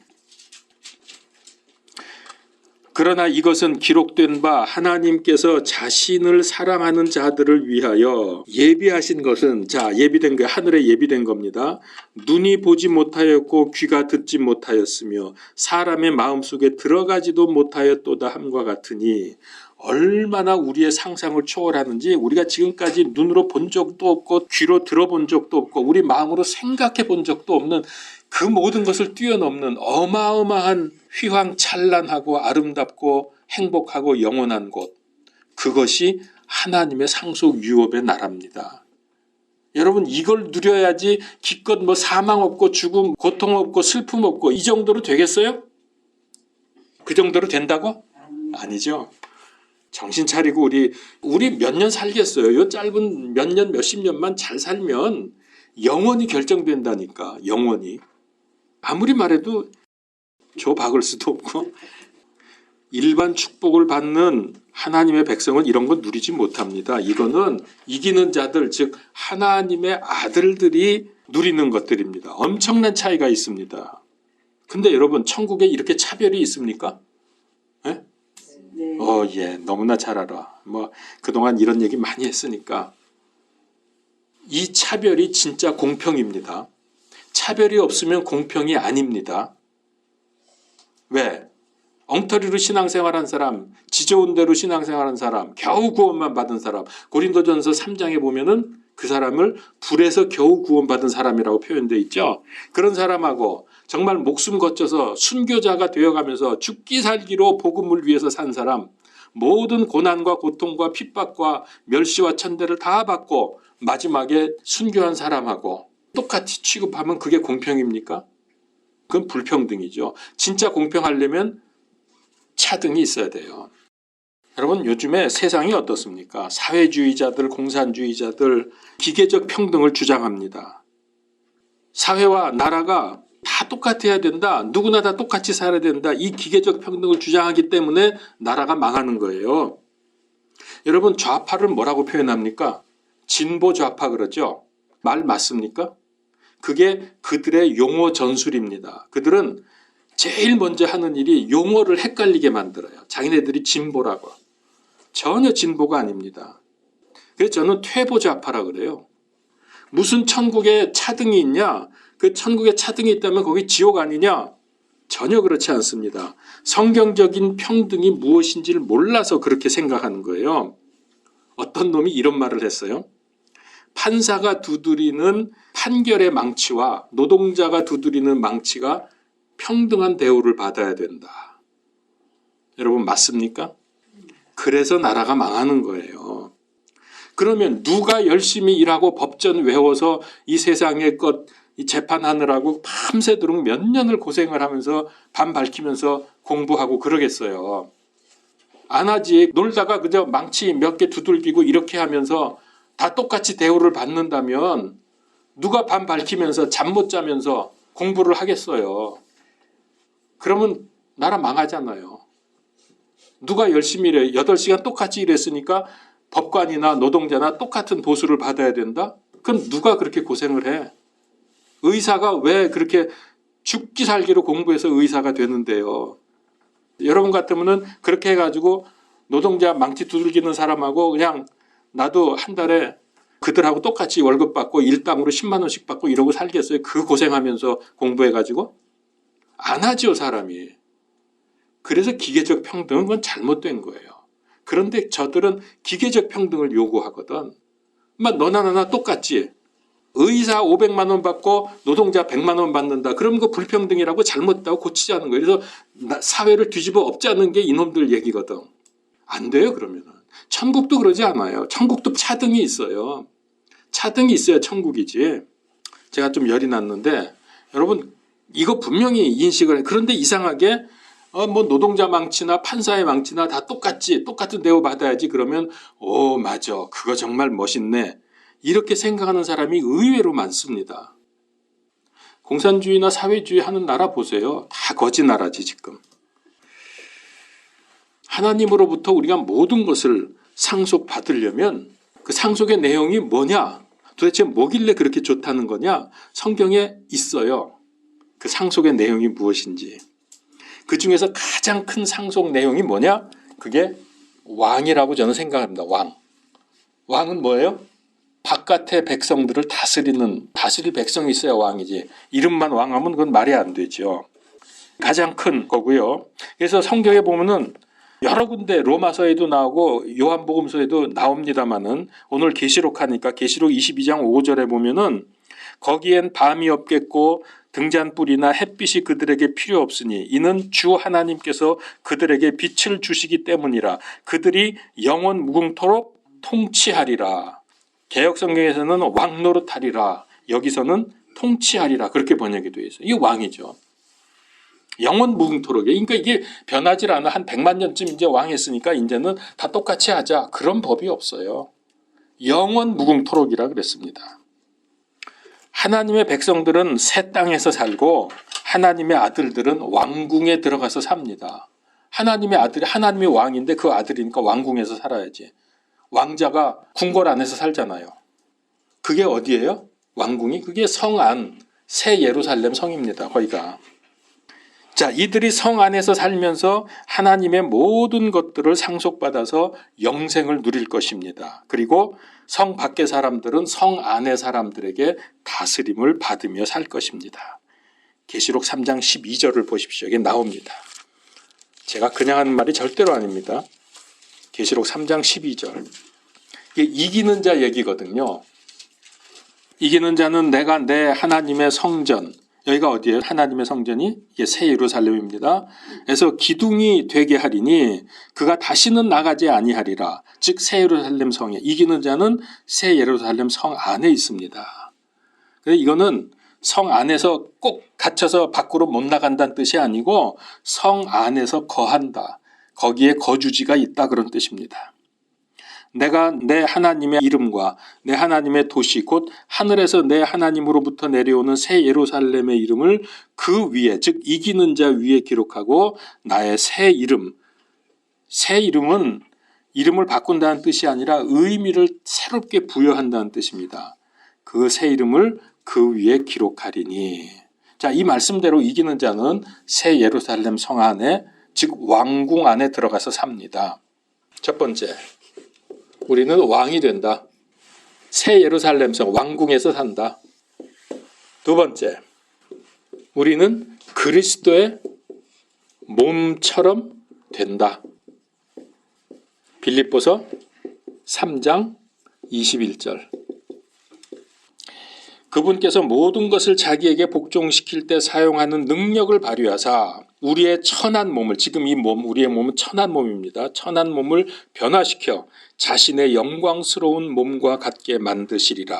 그러나 이것은 기록된 바 하나님께서 자신을 사랑하는 자들을 위하여 예비하신 것은, 자, 예비된 게 하늘에 예비된 겁니다. 눈이 보지 못하였고 귀가 듣지 못하였으며 사람의 마음속에 들어가지도 못하였도다 함과 같으니, 얼마나 우리의 상상을 초월하는지 우리가 지금까지 눈으로 본 적도 없고 귀로 들어본 적도 없고 우리 마음으로 생각해 본 적도 없는 그 모든 것을 뛰어넘는 어마어마한 휘황찬란하고 아름답고 행복하고 영원한 곳, 그것이 하나님의 상속 유업의 나라입니다. 여러분, 이걸 누려야지 기껏 뭐 사망 없고 죽음, 고통 없고 슬픔 없고 이 정도로 되겠어요? 그 정도로 된다고? 아니죠. 정신 차리고 우리 몇 년 살겠어요. 요 짧은 몇 년, 몇십 년만 잘 살면 영원히 결정된다니까. 영원히. 아무리 말해도 조 박을 수도 없고, 일반 축복을 받는 하나님의 백성은 이런 건 누리지 못합니다. 이거는 이기는 자들, 즉 하나님의 아들들이 누리는 것들입니다. 엄청난 차이가 있습니다. 근데 여러분, 천국에 이렇게 차별이 있습니까? 네? 네. 예, 너무나 잘 알아. 뭐 그동안 이런 얘기 많이 했으니까. 이 차별이 진짜 공평입니다. 차별이 없으면 공평이 아닙니다. 왜? 엉터리로 신앙생활한 사람, 지져온 대로 신앙생활한 사람, 겨우 구원만 받은 사람, 고린도전서 3장에 보면은 그 사람을 불에서 겨우 구원받은 사람이라고 표현되어 있죠. 그런 사람하고 정말 목숨 거쳐서 순교자가 되어가면서 죽기 살기로 복음을 위해서 산 사람, 모든 고난과 고통과 핍박과 멸시와 천대를 다 받고 마지막에 순교한 사람하고 똑같이 취급하면 그게 공평입니까? 그건 불평등이죠. 진짜 공평하려면 차등이 있어야 돼요. 여러분, 요즘에 세상이 어떻습니까? 사회주의자들, 공산주의자들 기계적 평등을 주장합니다. 사회와 나라가 다 똑같아야 된다. 누구나 다 똑같이 살아야 된다. 이 기계적 평등을 주장하기 때문에 나라가 망하는 거예요. 여러분, 좌파를 뭐라고 표현합니까? 진보 좌파 그러죠? 말 맞습니까? 그게 그들의 용어 전술입니다. 그들은 제일 먼저 하는 일이 용어를 헷갈리게 만들어요. 자기네들이 진보라고. 전혀 진보가 아닙니다. 그래서 저는 퇴보좌파라 그래요. 무슨 천국에 차등이 있냐? 그 천국에 차등이 있다면 거기 지옥 아니냐? 전혀 그렇지 않습니다. 성경적인 평등이 무엇인지를 몰라서 그렇게 생각하는 거예요. 어떤 놈이 이런 말을 했어요. 판사가 두드리는 판결의 망치와 노동자가 두드리는 망치가 평등한 대우를 받아야 된다. 여러분, 맞습니까? 그래서 나라가 망하는 거예요. 그러면 누가 열심히 일하고 법전 외워서 이 세상의 것 재판하느라고 밤새도록 몇 년을 고생을 하면서 밤 밝히면서 공부하고 그러겠어요. 안 하지. 놀다가 그저 망치 몇 개 두들기고 이렇게 하면서 다 똑같이 대우를 받는다면 누가 밤 밝히면서 잠 못 자면서 공부를 하겠어요. 그러면 나라 망하잖아요. 누가 열심히 일해? 8시간 똑같이 일했으니까 법관이나 노동자나 똑같은 보수를 받아야 된다? 그럼 누가 그렇게 고생을 해? 의사가 왜 그렇게 죽기 살기로 공부해서 의사가 되는데요? 여러분 같으면은 그렇게 해가지고 노동자 망치 두들기는 사람하고 그냥 나도 한 달에 그들하고 똑같이 월급 받고 일당으로 10만 원씩 받고 이러고 살겠어요? 그 고생하면서 공부해가지고? 안 하죠, 사람이. 그래서 기계적 평등은 그건 잘못된 거예요. 그런데 저들은 기계적 평등을 요구하거든. 너나 나나 똑같지. 의사 500만 원 받고 노동자 100만 원 받는다. 그러면 그 불평등이라고 잘못다고 고치자는 거예요. 그래서 사회를 뒤집어 엎자는 게 이놈들 얘기거든. 안 돼요, 그러면은. 천국도 그러지 않아요. 천국도 차등이 있어요. 차등이 있어야 천국이지. 제가 좀 열이 났는데 여러분, 이거 분명히 인식을 해. 그런데 이상하게 노동자 망치나 판사의 망치나 다 똑같은 대우 받아야지. 그러면 맞아, 그거 정말 멋있네, 이렇게 생각하는 사람이 의외로 많습니다. 공산주의나 사회주의 하는 나라 보세요. 다 거지 나라지 지금. 하나님으로부터 우리가 모든 것을 상속받으려면 그 상속의 내용이 뭐냐? 도대체 뭐길래 그렇게 좋다는 거냐? 성경에 있어요. 그 상속의 내용이 무엇인지. 그 중에서 가장 큰 상속 내용이 뭐냐? 그게 왕이라고 저는 생각합니다. 왕은 뭐예요? 바깥의 백성들을 다스릴 백성이 있어야 왕이지. 이름만 왕하면 그건 말이 안 되죠. 가장 큰 거고요. 그래서 성경에 보면은 여러 군데 로마서에도 나오고 요한복음서에도 나옵니다만은 오늘 계시록 하니까 계시록 22장 5절에 보면은 거기엔 밤이 없겠고 등잔불이나 햇빛이 그들에게 필요 없으니 이는 주 하나님께서 그들에게 빛을 주시기 때문이라. 그들이 영원 무궁토록 통치하리라. 개역성경에서는 왕노릇하리라. 여기서는 통치하리라. 그렇게 번역이 되어 있어요. 이게 왕이죠. 영원 무궁토록. 그러니까 이게 변하지 않아. 한 100만 년쯤 이제 왕했으니까 이제는 다 똑같이 하자. 그런 법이 없어요. 영원 무궁토록이라 그랬습니다. 하나님의 백성들은 새 땅에서 살고 하나님의 아들들은 왕궁에 들어가서 삽니다. 하나님의 아들이 하나님의 왕인데 그 아들이니까 왕궁에서 살아야지. 왕자가 궁궐 안에서 살잖아요. 그게 어디예요? 왕궁이? 그게 성 안, 새 예루살렘 성입니다. 거기가. 자, 이들이 성 안에서 살면서 하나님의 모든 것들을 상속받아서 영생을 누릴 것입니다. 그리고 성 밖의 사람들은 성 안의 사람들에게 다스림을 받으며 살 것입니다. 계시록 3장 12절을 보십시오. 이게 나옵니다. 제가 그냥 하는 말이 절대로 아닙니다. 계시록 3장 12절. 이게 이기는 자 얘기거든요. 이기는 자는 내가 내 하나님의 성전, 여기가 어디예요? 하나님의 성전이 이게 새 예루살렘입니다. 그래서 기둥이 되게 하리니 그가 다시는 나가지 아니하리라. 즉 새 예루살렘 성에 이기는 자는 새 예루살렘 성 안에 있습니다. 그래서 이거는 성 안에서 꼭 갇혀서 밖으로 못 나간다는 뜻이 아니고 성 안에서 거한다. 거기에 거주지가 있다 그런 뜻입니다. 내가 내 하나님의 이름과 내 하나님의 도시 곧 하늘에서 내 하나님으로부터 내려오는 새 예루살렘의 이름을 그 위에 즉 이기는 자 위에 기록하고 나의 새 이름은 이름을 바꾼다는 뜻이 아니라 의미를 새롭게 부여한다는 뜻입니다. 그 새 이름을 그 위에 기록하리니. 자, 이 말씀대로 이기는 자는 새 예루살렘 성 안에 즉 왕궁 안에 들어가서 삽니다. 첫 번째, 우리는 왕이 된다. 새 예루살렘 성 왕궁에서 산다. 두 번째, 우리는 그리스도의 몸처럼 된다. 빌립보서 3장 21절. 그분께서 모든 것을 자기에게 복종시킬 때 사용하는 능력을 발휘하사 우리의 천한 몸을, 지금 이 몸, 우리의 몸은 천한 몸입니다. 천한 몸을 변화시켜 자신의 영광스러운 몸과 같게 만드시리라.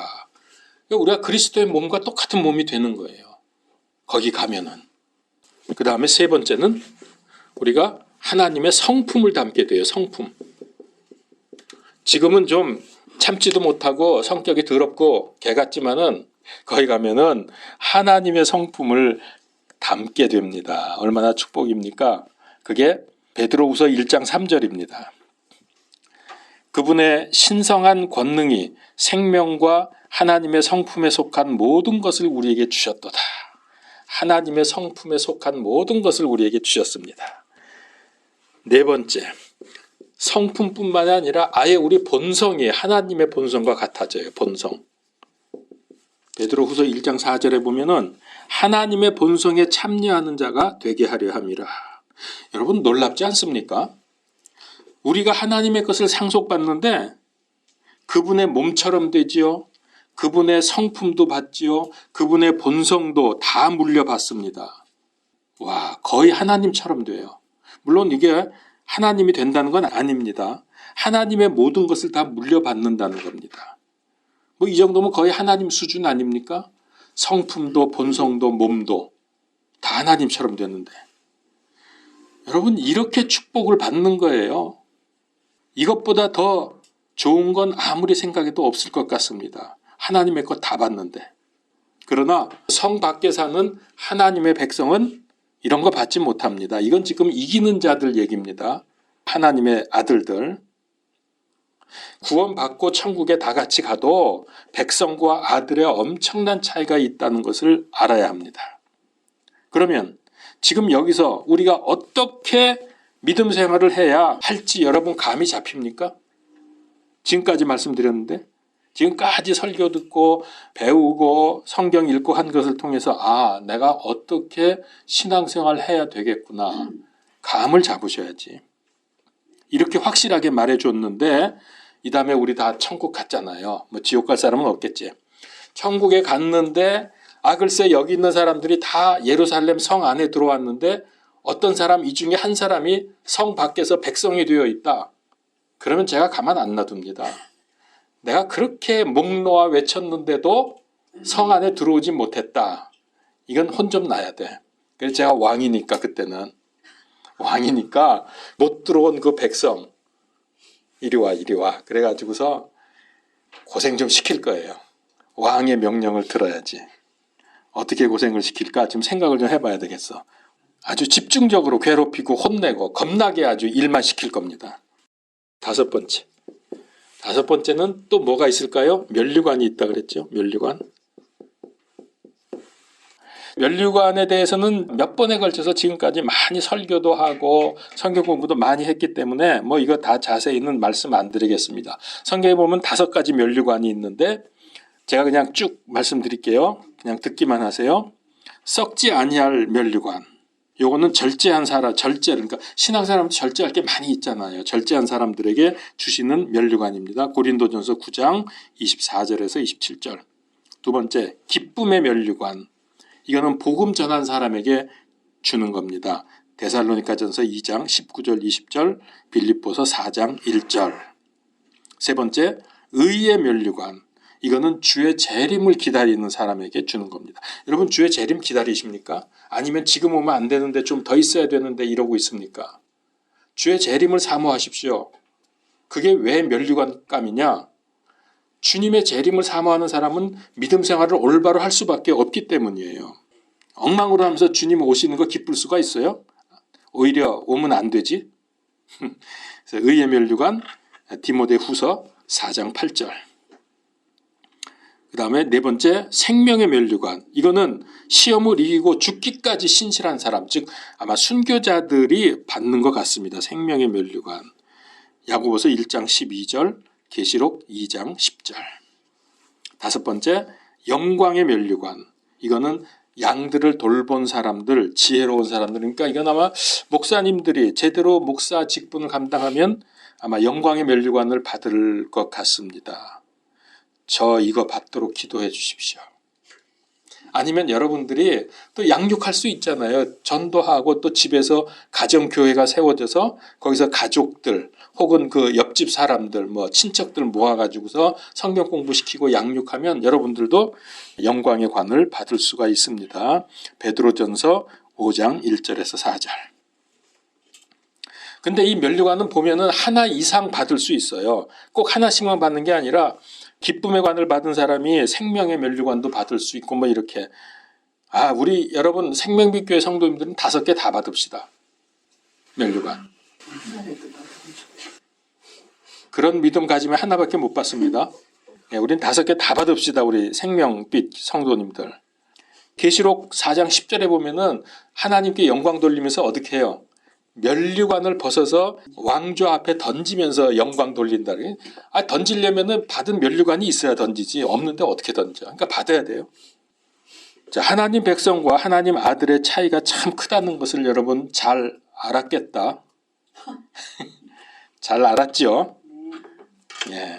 그러니까 우리가 그리스도의 몸과 똑같은 몸이 되는 거예요. 거기 가면은. 그 다음에 세 번째는 우리가 하나님의 성품을 담게 돼요. 성품. 지금은 좀 참지도 못하고 성격이 더럽고 개 같지만은 거기 가면은 하나님의 성품을 담게 됩니다. 얼마나 축복입니까? 그게 베드로후서 1장 3절입니다. 그분의 신성한 권능이 생명과 하나님의 성품에 속한 모든 것을 우리에게 주셨도다. 하나님의 성품에 속한 모든 것을 우리에게 주셨습니다. 네 번째, 성품뿐만 아니라 아예 우리 본성이 하나님의 본성과 같아져요. 본성. 베드로후서 1장 4절에 보면은 하나님의 본성에 참여하는 자가 되게 하려 함이라. 여러분 놀랍지 않습니까? 우리가 하나님의 것을 상속받는데 그분의 몸처럼 되지요. 그분의 성품도 받지요. 그분의 본성도 다 물려받습니다. 와, 거의 하나님처럼 돼요. 물론 이게 하나님이 된다는 건 아닙니다. 하나님의 모든 것을 다 물려받는다는 겁니다. 뭐 이 정도면 거의 하나님 수준 아닙니까? 성품도 본성도 몸도 다 하나님처럼 되는데 여러분 이렇게 축복을 받는 거예요. 이것보다 더 좋은 건 아무리 생각해도 없을 것 같습니다. 하나님의 것 다 받는데. 그러나 성 밖에 사는 하나님의 백성은 이런 거 받지 못합니다. 이건 지금 이기는 자들 얘기입니다. 하나님의 아들들. 구원받고 천국에 다 같이 가도 백성과 아들의 엄청난 차이가 있다는 것을 알아야 합니다. 그러면 지금 여기서 우리가 어떻게 믿음 생활을 해야 할지 여러분 감이 잡힙니까? 지금까지 말씀드렸는데, 지금까지 설교 듣고 배우고 성경 읽고 한 것을 통해서 내가 어떻게 신앙생활 해야 되겠구나. 감을 잡으셔야지. 이렇게 확실하게 말해줬는데 이 다음에 우리 다 천국 갔잖아요. 뭐 지옥 갈 사람은 없겠지. 천국에 갔는데 글쎄 여기 있는 사람들이 다 예루살렘 성 안에 들어왔는데 어떤 사람 이 중에 한 사람이 성 밖에서 백성이 되어 있다. 그러면 제가 가만 안 놔둡니다. 내가 그렇게 목 놓아 외쳤는데도 성 안에 들어오지 못했다. 이건 혼 좀 나야 돼. 그래서 제가 왕이니까 그때는 왕이니까 못 들어온 그 백성 이리 와 이리 와 그래가지고서 고생 좀 시킬 거예요. 왕의 명령을 들어야지. 어떻게 고생을 시킬까 지금 생각을 좀 해봐야 되겠어. 아주 집중적으로 괴롭히고 혼내고 겁나게 아주 일만 시킬 겁니다. 다섯 번째는 또 뭐가 있을까요? 면류관이 있다 그랬죠. 면류관에 대해서는 몇 번에 걸쳐서 지금까지 많이 설교도 하고 성경 공부도 많이 했기 때문에 뭐 이거 다 자세히는 말씀 안 드리겠습니다. 성경에 보면 5가지 면류관이 있는데 제가 그냥 쭉 말씀드릴게요. 그냥 듣기만 하세요. 썩지 아니할 면류관. 요거는 절제한 사람, 그러니까 신앙사람도 절제할 게 많이 있잖아요. 절제한 사람들에게 주시는 면류관입니다. 고린도전서 9장 24절에서 27절. 두 번째, 기쁨의 면류관. 이거는 복음 전한 사람에게 주는 겁니다. 데살로니가전서 2장 19절 20절, 빌립보서 4장 1절. 세 번째, 의의 면류관. 이거는 주의 재림을 기다리는 사람에게 주는 겁니다. 여러분 주의 재림 기다리십니까? 아니면 지금 오면 안 되는데 좀 더 있어야 되는데 이러고 있습니까? 주의 재림을 사모하십시오. 그게 왜 면류관감이냐? 주님의 재림을 사모하는 사람은 믿음 생활을 올바로 할 수밖에 없기 때문이에요. 엉망으로 하면서 주님 오시는 거 기쁠 수가 있어요? 오히려 오면 안 되지. 그래서 의의 면류관 디모데후서 4장 8절. 그 다음에 네 번째 생명의 면류관. 이거는 시험을 이기고 죽기까지 신실한 사람, 즉 아마 순교자들이 받는 것 같습니다. 생명의 면류관. 야고보서 1장 12절, 계시록 2장 10절. 다섯 번째 영광의 면류관. 이거는 양들을 돌본 사람들, 지혜로운 사람들. 그러니까 이건 아마 목사님들이 제대로 목사 직분을 감당하면 아마 영광의 면류관을 받을 것 같습니다. 저 이거 받도록 기도해 주십시오. 아니면 여러분들이 또 양육할 수 있잖아요. 전도하고 또 집에서 가정교회가 세워져서 거기서 가족들 혹은 그 옆집 사람들 뭐 친척들 모아가지고서 성경 공부시키고 양육하면 여러분들도 영광의 관을 받을 수가 있습니다. 베드로전서 5장 1절에서 4절. 근데 이 면류관은 보면은 하나 이상 받을 수 있어요. 꼭 하나씩만 받는 게 아니라 기쁨의 관을 받은 사람이 생명의 면류관도 받을 수 있고 뭐 이렇게. 우리 여러분 생명빛교회 성도님들은 5개 다 받읍시다. 면류관. 그런 믿음 가지면 하나밖에 못 받습니다. 우린 5개 다 받읍시다. 우리 생명빛 성도님들. 계시록 4장 10절에 보면은 하나님께 영광 돌리면서 어떻게 해요? 면류관을 벗어서 왕좌 앞에 던지면서 영광 돌린다. 던지려면은 받은 면류관이 있어야 던지지. 없는데 어떻게 던져? 그러니까 받아야 돼요. 자, 하나님 백성과 하나님 아들의 차이가 참 크다는 것을 여러분 잘 알았겠다. 잘 알았죠? 예.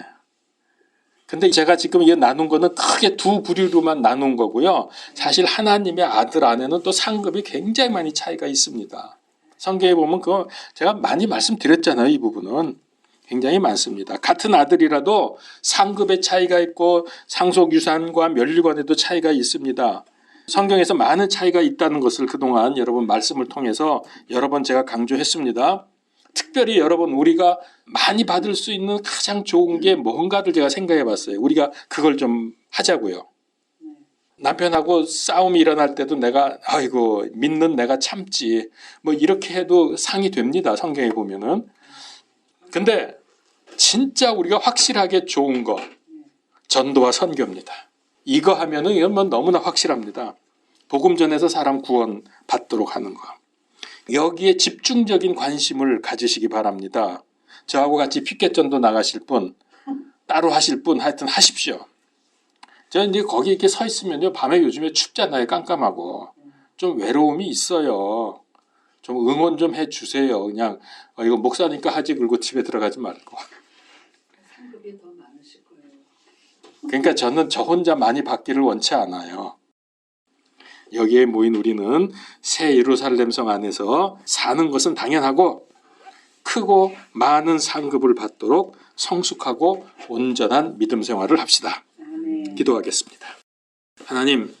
근데 제가 지금 이거 나눈 거는 크게 두 부류로만 나눈 거고요. 사실 하나님의 아들 안에는 또 상급이 굉장히 많이 차이가 있습니다. 성경에 보면 그거 제가 많이 말씀드렸잖아요. 이 부분은 굉장히 많습니다. 같은 아들이라도 상급의 차이가 있고 상속유산과 면류관에도 차이가 있습니다. 성경에서 많은 차이가 있다는 것을 그동안 여러분 말씀을 통해서 여러 번 제가 강조했습니다. 특별히 여러분 우리가 많이 받을 수 있는 가장 좋은 게 뭔가를 제가 생각해 봤어요. 우리가 그걸 좀 하자고요. 남편하고 싸움이 일어날 때도 내가 믿는 내가 참지 뭐 이렇게 해도 상이 됩니다. 성경에 보면은. 근데 진짜 우리가 확실하게 좋은 거 전도와 선교입니다. 이거 하면은 이건 뭐 너무나 확실합니다. 복음 전해서 사람 구원 받도록 하는 거. 여기에 집중적인 관심을 가지시기 바랍니다. 저하고 같이 피켓 전도 나가실 분, 따로 하실 분 하여튼 하십시오. 저는 이제 거기 이렇게 서 있으면요, 밤에 요즘에 춥잖아요. 깜깜하고 좀 외로움이 있어요. 좀 응원 좀 해주세요. 그냥 이거 목사니까 하지 그러고 집에 들어가지 말고. 상급이 더 많으실 거예요. 그러니까 저는 저 혼자 많이 받기를 원치 않아요. 여기에 모인 우리는 새 예루살렘 성 안에서 사는 것은 당연하고 크고 많은 상급을 받도록 성숙하고 온전한 믿음 생활을 합시다. 아멘. 기도하겠습니다. 하나님,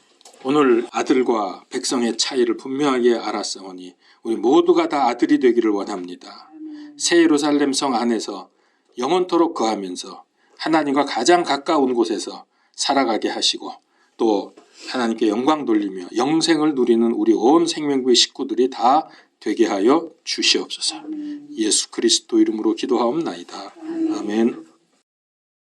오늘 아들과 백성의 차이를 분명하게 알았사오니 우리 모두가 다 아들이 되기를 원합니다. 아멘. 새 예루살렘 성 안에서 영원토록 거하면서 하나님과 가장 가까운 곳에서 살아가게 하시고 또 하나님께 영광 돌리며 영생을 누리는 우리 온 생명부의 식구들이 다 되게 하여 주시옵소서. 아멘. 예수 그리스도 이름으로 기도하옵나이다. 아멘.